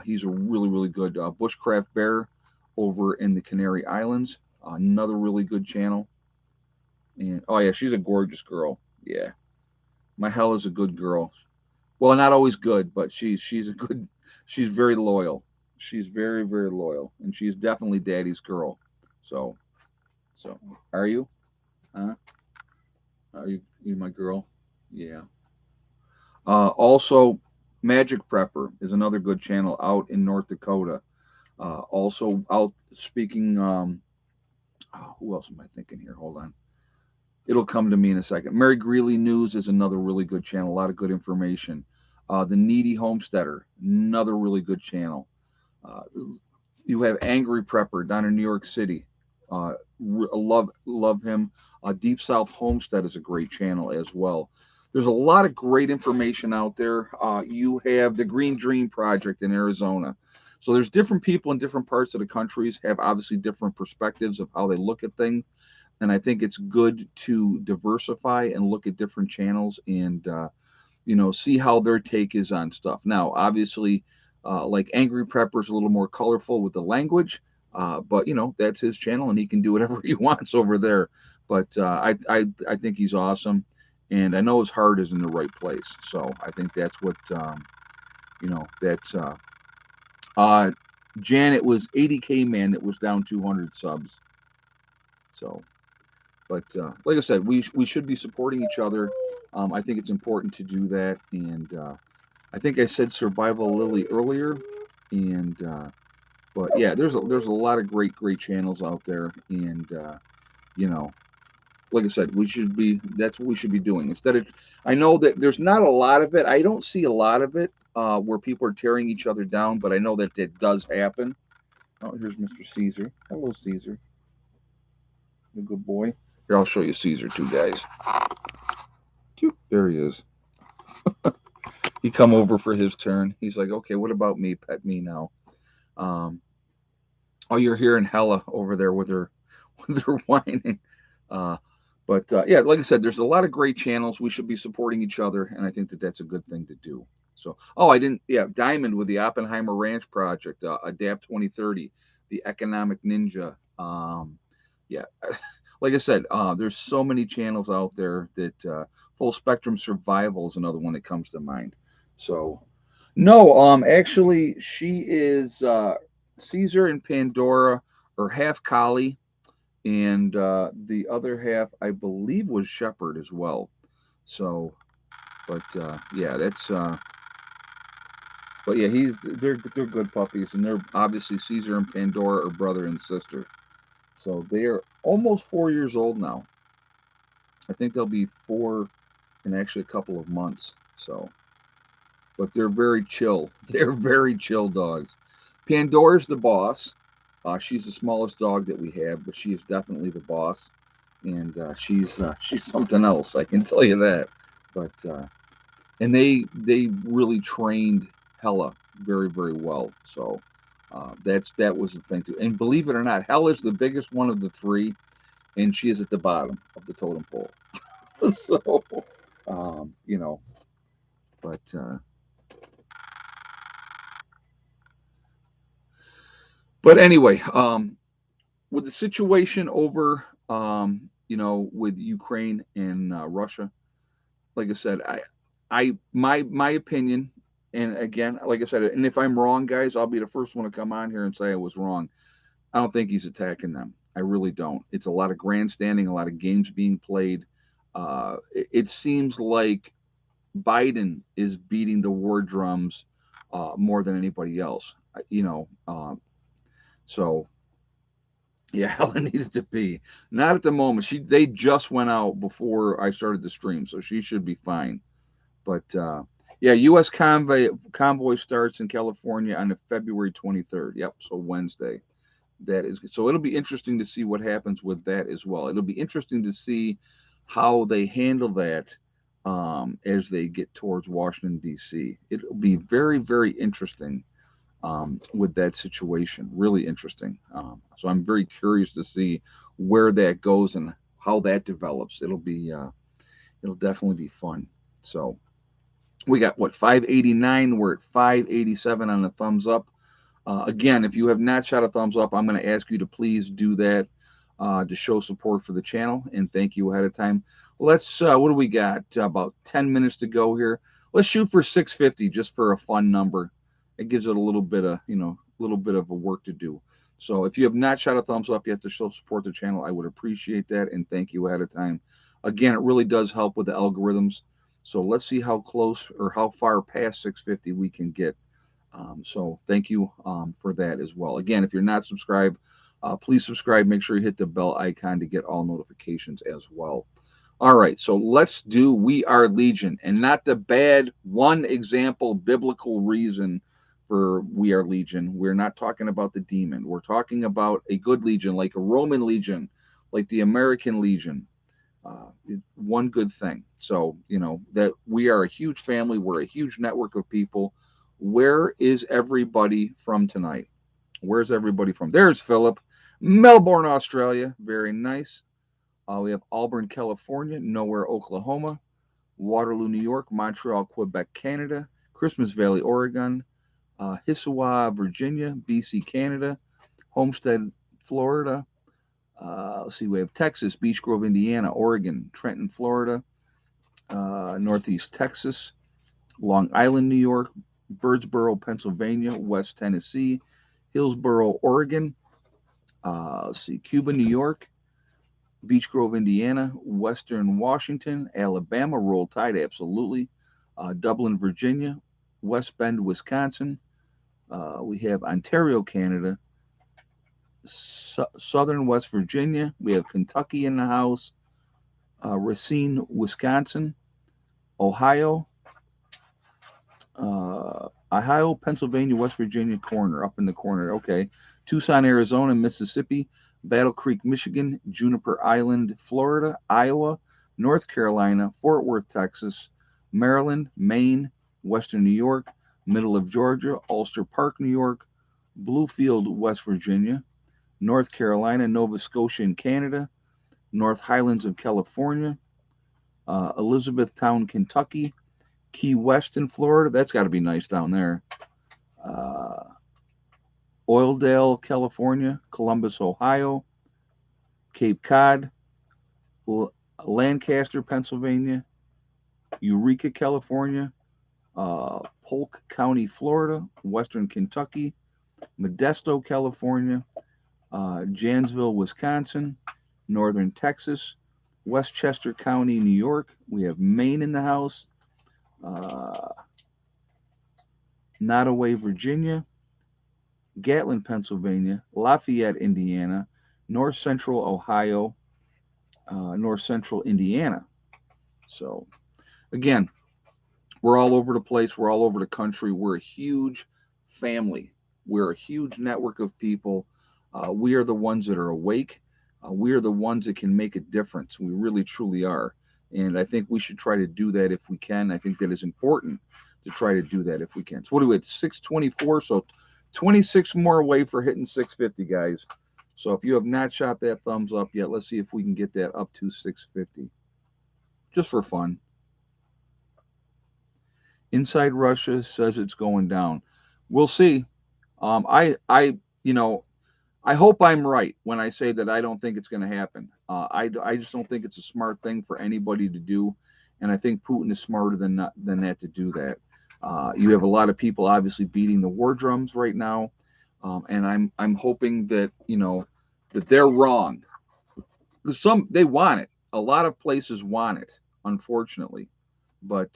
He's a really, really good bushcraft bear over in the Canary Islands. Another really good channel. And oh yeah, she's a gorgeous girl. Yeah, my hell is a good girl. Well, not always good, but she's a good. She's very loyal. She's very, very loyal, and she's definitely daddy's girl. So so are you? Huh? Are you my girl? Yeah. Also, Magic Prepper is another good channel out in North Dakota. Also out speaking. Who else am I thinking here? Hold on. It'll come to me in a second. Mary Greeley News is another really good channel. A lot of good information. The Needy Homesteader, another really good channel. Uh, you have Angry Prepper down in New York City. Love him. Deep South Homestead is a great channel as well. There's a lot of great information out there. You have the Green Dream Project in Arizona. So there's different people in different parts of the countries have obviously different perspectives of how they look at things, and I think it's good to diversify and look at different channels and see how their take is on stuff. Now, obviously, like Angry Prepper's a little more colorful with the language, but that's his channel and he can do whatever he wants over there. But I think he's awesome, and I know his heart is in the right place. So I think that's what that's uh, Janet was 80K man that was down 200 subs. So but like I said, we should be supporting each other. I think it's important to do that, and I think I said Survival Lily earlier, and but yeah, there's a lot of great channels out there, and you know, like I said, we should be that's what we should be doing instead of. I know that there's not a lot of it. I don't see a lot of it where people are tearing each other down, but I know that it does happen. Oh, here's Mr. Caesar. Hello, Caesar. You a good boy. Here, I'll show you Caesar too, guys. There he is. He come over for his turn. He's like, okay, what about me? Pet me now. Um, oh, you're hearing Hella over there with her, with her whining. Uh, but yeah, like I said, there's a lot of great channels. We should be supporting each other, and I think that that's a good thing to do. So, oh, I didn't. Yeah, Diamond with the Oppenheimer Ranch Project, Adapt 2030, the Economic Ninja. Yeah, like I said, there's so many channels out there that Full Spectrum Survival is another one that comes to mind. So, no, actually, she is Caesar and Pandora are half collie, and the other half, I believe, was shepherd as well. So, but yeah, that's. But yeah, they're good puppies, and they're obviously Caesar and Pandora are brother and sister. So they are almost 4 years old now. I think they'll be four in actually a couple of months. So, but they're very chill. They're very chill dogs. Pandora's the boss. She's the smallest dog that we have, but she is definitely the boss, and she's something else. I can tell you that. But and they really trained Hella very well. So that was the thing too. And believe it or not, Hella's the biggest one of the three, and she is at the bottom of the totem pole. So you know, but anyway, with the situation over, with Ukraine and Russia, like I said, my opinion. And again, like I said, and if I'm wrong, guys, I'll be the first one to come on here and say I was wrong. I don't think he's attacking them. I really don't. It's a lot of grandstanding, a lot of games being played. It seems like Biden is beating the war drums more than anybody else. You know, so yeah, Helen needs to be. Not at the moment. They just went out before I started the stream, so she should be fine. But yeah, U.S. convoy starts in California on the February 23rd. Yep, so Wednesday. That is so. It'll be interesting to see what happens with that as well. It'll be interesting to see how they handle that as they get towards Washington D.C. It'll be very, very interesting with that situation. Really interesting. So I'm very curious to see where that goes and how that develops. It'll definitely be fun. So we got what 589. We're at 587 on the thumbs up. Again, if you have not shot a thumbs up, I'm going to ask you to please do that to show support for the channel and thank you ahead of time. Let's, what do we got? About 10 minutes to go here. Let's shoot for 650 just for a fun number. It gives it a little bit of, a little bit of a work to do. So if you have not shot a thumbs up yet to show support the channel, I would appreciate that and thank you ahead of time. Again, it really does help with the algorithms. So let's see how close or how far past 650 we can get. So thank you for that as well. Again, if you're not subscribed, please subscribe. Make sure you hit the bell icon to get all notifications as well. All right, so let's do We Are Legion, and not the bad one example biblical reason for We Are Legion. We're not talking about the demon. We're talking about a good legion, like a Roman legion, like the American Legion. One good thing. So, that we are a huge family. We're a huge network of people. Where is everybody from tonight? Where's everybody from? There's Philip. Melbourne, Australia. Very nice. We have Auburn, California. Nowhere, Oklahoma. Waterloo, New York. Montreal, Quebec, Canada. Christmas Valley, Oregon. Hissawa, Virginia. BC, Canada. Homestead, Florida. Let's see, we have Texas, Beech Grove, Indiana, Oregon, Trenton, Florida, Northeast Texas, Long Island, New York, Birdsboro, Pennsylvania, West Tennessee, Hillsboro, Oregon, let's see, Cuba, New York, Beech Grove, Indiana, Western Washington, Alabama, Roll Tide, absolutely, Dublin, Virginia, West Bend, Wisconsin. We have Ontario, Canada, Southern West Virginia. We have Kentucky in the house, Racine, Wisconsin, Ohio, Ohio, Pennsylvania, West Virginia corner, up in the corner. Okay. Tucson, Arizona, Mississippi, Battle Creek, Michigan, Juniper Island, Florida, Iowa, North Carolina, Fort Worth, Texas, Maryland, Maine, Western New York, middle of Georgia, Ulster Park, New York, Bluefield, West Virginia, North Carolina, Nova Scotia in Canada, North Highlands of California, Elizabethtown, Kentucky, Key West in Florida. That's got to be nice down there. Uh, Oildale, California, Columbus, Ohio, Cape Cod, Lancaster, Pennsylvania, Eureka, California, Polk County, Florida, Western Kentucky, Modesto, California, Janesville, Wisconsin, Northern Texas, Westchester County, New York. We have Maine in the house, uh, Nottoway, Virginia, Gatlin, Pennsylvania, Lafayette, Indiana, North Central Ohio, North Central Indiana. So, again, we're all over the place. We're all over the country. We're a huge family. We're a huge network of people. We are the ones that are awake. We are the ones that can make a difference. We really, truly are. And I think we should try to do that if we can. I think that is important to try to do that if we can. So, what are we at? 624. So, 26 more away for hitting 650, guys. So, if you have not shot that thumbs up yet, let's see if we can get that up to 650 just for fun. Inside Russia says it's going down. We'll see. You know, I hope I'm right when I say that I don't think it's going to happen. I just don't think it's a smart thing for anybody to do, and I think Putin is smarter than that to do that. You have a lot of people obviously beating the war drums right now, and I'm hoping that that they're wrong. Some they want it. A lot of places want it, unfortunately, but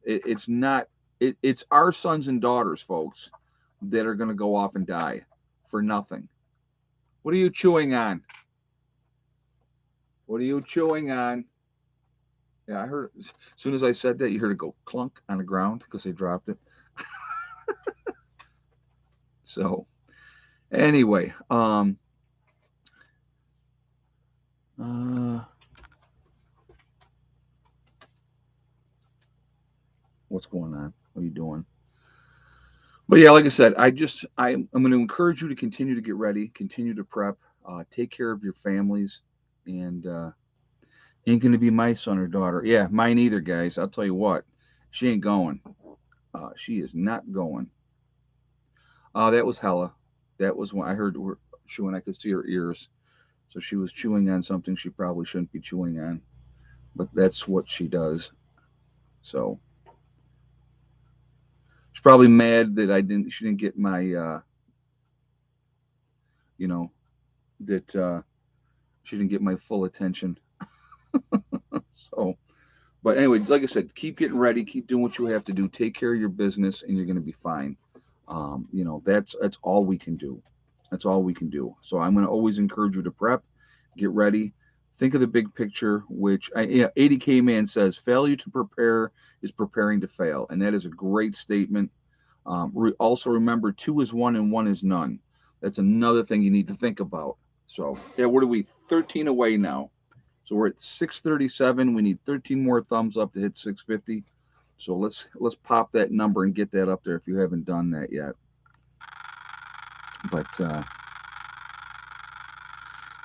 it's not. It's our sons and daughters, folks, that are going to go off and die for nothing. What are you chewing on? What are you chewing on? Yeah, I heard. As soon as I said that, you heard it go clunk on the ground because they dropped it. So anyway, uh, what's going on? What are you doing? But yeah, like I said, I'm going to encourage you to continue to get ready, continue to prep, take care of your families, and ain't going to be my son or daughter. Yeah, mine either, guys. I'll tell you what, she ain't going. She is not going. That was Hella. That was when I heard her chewing. I could see her ears. So she was chewing on something she probably shouldn't be chewing on, but that's what she does. So she's probably mad that she didn't get my, you know, that she didn't get my full attention. So, but anyway, like I said, keep getting ready, keep doing what you have to do, take care of your business, and you're going to be fine. That's all we can do. That's all we can do. So I'm going to always encourage you to prep, get ready, think of the big picture. Which 80K man says, failure to prepare is preparing to fail, and that is a great statement. Also remember, two is one and one is none. That's another thing you need to think about. So yeah, what are we? 13 away now. So we're at 637. We need 13 more thumbs up to hit 650. So let's pop that number and get that up there if you haven't done that yet. But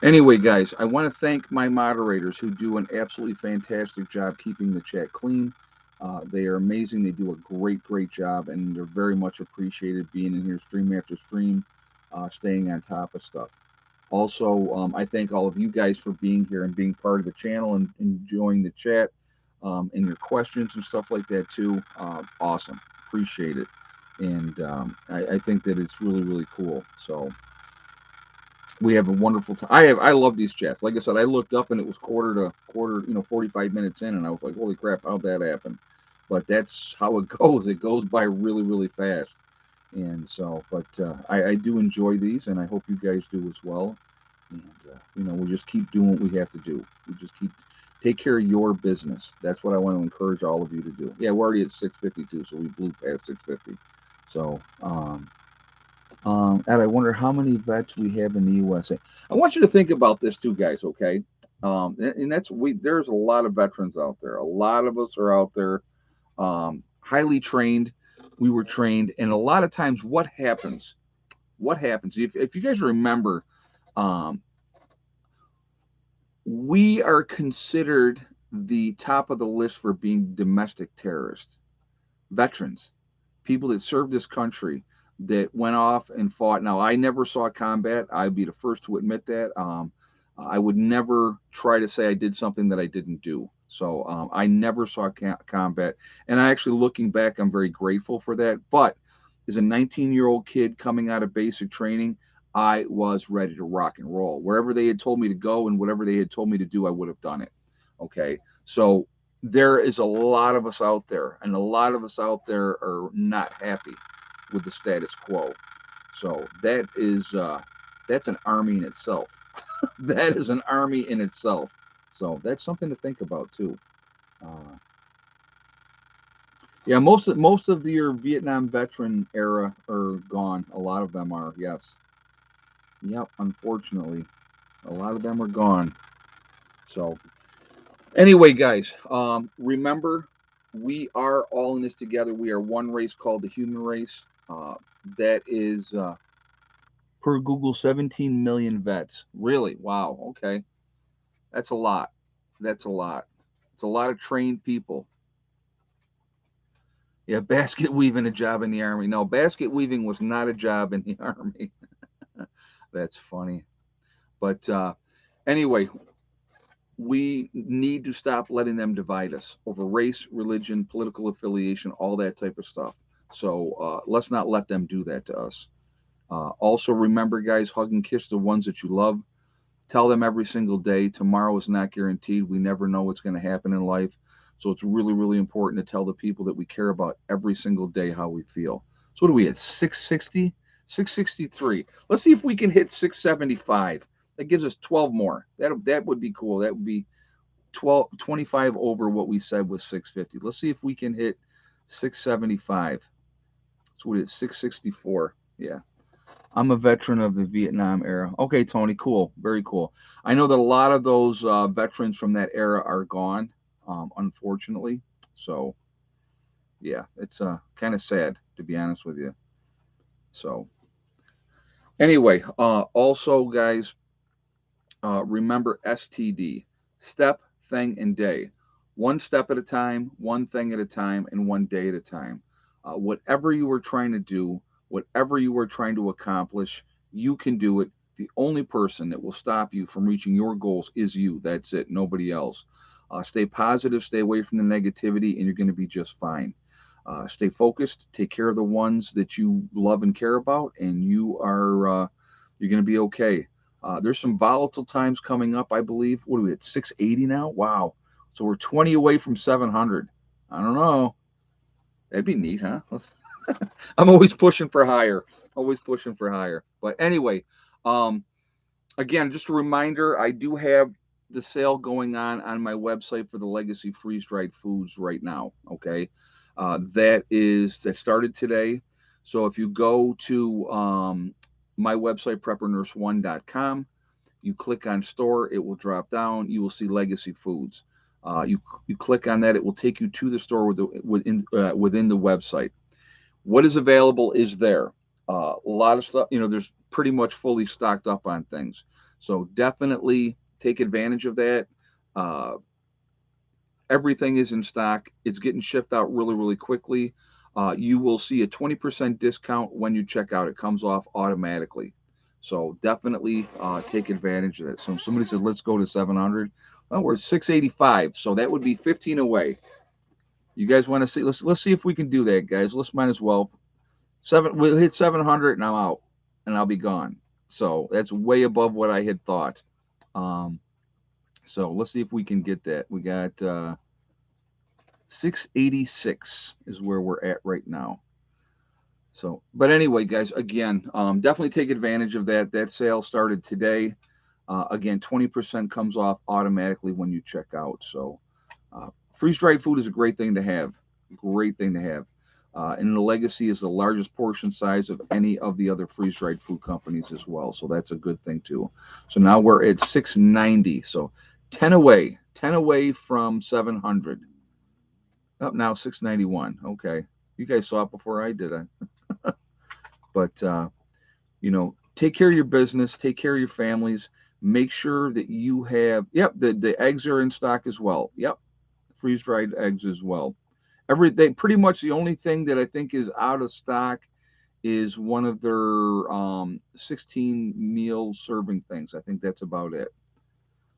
anyway, guys, I want to thank my moderators who do an absolutely fantastic job keeping the chat clean. They are amazing. They do a great job, and they're very much appreciated being in here stream after stream, staying on top of stuff. Also, I thank all of you guys for being here and being part of the channel and enjoying the chat and your questions and stuff like that too. Awesome, appreciate it, and I think that it's really cool. So we have a wonderful time. I love these chats. Like I said, I looked up and it was quarter, 45 minutes in, and I was like, holy crap, how'd that happen? But that's how it goes. It goes by really fast. And so, but I do enjoy these, and I hope you guys do as well. And we'll just keep doing what we have to do. We just keep take care of your business. That's what I want to encourage all of you to do. Yeah, we're already at 652, so we blew past 650. So, and I wonder how many vets we have in the USA. I want you to think about this too, guys. Okay, and that's we. There's a lot of veterans out there. A lot of us are out there, highly trained. We were trained, and a lot of times, what happens? What happens if you guys remember? Um, we are considered the top of the list for being domestic terrorists, veterans, people that served this country that went off and fought. Now, I never saw combat. I'd be the first to admit that. I would never try to say I did something that I didn't do. So I never saw combat. And I actually, looking back, I'm very grateful for that. But as a 19-year-old kid coming out of basic training, I was ready to rock and roll. Wherever they had told me to go and whatever they had told me to do, I would have done it. Okay. So there is a lot of us out there, and a lot of us out there are not happy with the status quo. So that's an army in itself. That is an army in itself. So that's something to think about too. Uh, yeah, most of your Vietnam veteran era are gone. A lot of them are. Yes. Yep. Unfortunately, a lot of them are gone. So anyway, guys, remember, we are all in this together. We are one race called the human race. That is, per Google, 17 million vets. Really? Wow. Okay. That's a lot. That's a lot. It's a lot of trained people. Yeah, basket weaving a job in the army. No, basket weaving was not a job in the army. That's funny. But anyway, we need to stop letting them divide us over race, religion, political affiliation, all that type of stuff. So let's not let them do that to us. Also, remember, guys, hug and kiss the ones that you love. Tell them every single day, tomorrow is not guaranteed. We never know what's going to happen in life. So it's really, really important to tell the people that we care about every single day how we feel. So what are we at? 660? 663. Let's see if we can hit 675. That gives us 12 more. That would be cool. That would be 12, 25 over what we said was 650. Let's see if we can hit 675. So what is 664? Yeah. I'm a veteran of the Vietnam era. Okay, Tony, cool, very cool. I know that a lot of those veterans from that era are gone, unfortunately. So yeah, it's kind of sad to be honest with you. So anyway, also guys, remember STD, step, thing, and day. One step at a time, one thing at a time, and one day at a time. Whatever you are trying to do, whatever you are trying to accomplish, you can do it. The only person that will stop you from reaching your goals is you. That's it, nobody else. Stay positive, stay away from the negativity, and you're going to be just fine. Stay focused, take care of the ones that you love and care about, and you're going to be okay. There's some volatile times coming up, I believe. What are we at? 680 now? Wow. So we're 20 away from 700. I don't know. That'd be neat, huh? I'm always pushing for higher. Always pushing for higher. But anyway, um, again, just a reminder, I do have the sale going on my website for the Legacy Freeze Dried Foods right now. Okay, that started today. So if you go to my website preppernurse1.com, you click on store, it will drop down. You will see Legacy Foods. You click on that, it will take you to the store within the website. What is available is there. A lot of stuff, there's pretty much fully stocked up on things. So definitely take advantage of that. Uh, Everything is in stock. It's getting shipped out really, really quickly. You will see a 20% discount when you check out. It comes off automatically. So definitely take advantage of that. So somebody said, let's go to 700. Well, we're 685. So that would be 15 away. You guys want to see? Let's see if we can do that, guys. Let's might as well. We'll hit 700 and I'm out and I'll be gone. So that's way above what I had thought. Um, so let's see if we can get that. We got 686 is where we're at right now. So, but anyway, guys, again, definitely take advantage of that. That sale started today. Again, 20% comes off automatically when you check out. So, freeze dried food is a great thing to have. Great thing to have. And the Legacy is the largest portion size of any of the other freeze dried food companies as well. So that's a good thing too. So now we're at 690. So 10 away from 700. Up now 691. Okay. You guys saw it before I did it. But, take care of your business, take care of your families. Make sure that you have, yep, the eggs are in stock as well. Yep. Freeze dried eggs as well. Everything, pretty much the only thing that I think is out of stock is one of their 16 meal serving things. I think that's about it.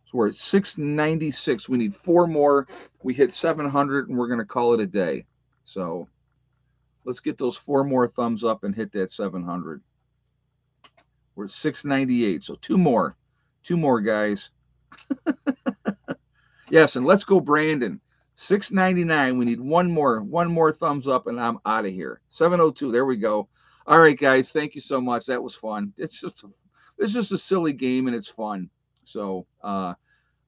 So we're at 696. We need four more. We hit 700 and we're going to call it a day. So let's get those four more thumbs up and hit that 700. We're at 698. So two more. Two more, guys. Yes, and let's go, Brandon. 699. We need one more thumbs up, and I'm out of here. 702. There we go. All right, guys. Thank you so much. That was fun. It's just a silly game, and it's fun. So I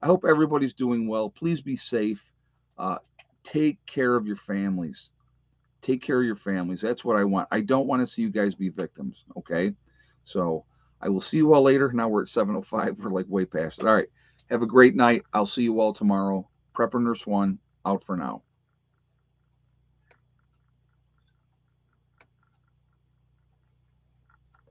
hope everybody's doing well. Please be safe. Uh, take care of your families. Take care of your families. That's what I want. I don't want to see you guys be victims. Okay. So I will see you all later. Now we're at 7:05. We're like way past it. All right. Have a great night. I'll see you all tomorrow. Prepper Nurse One out for now.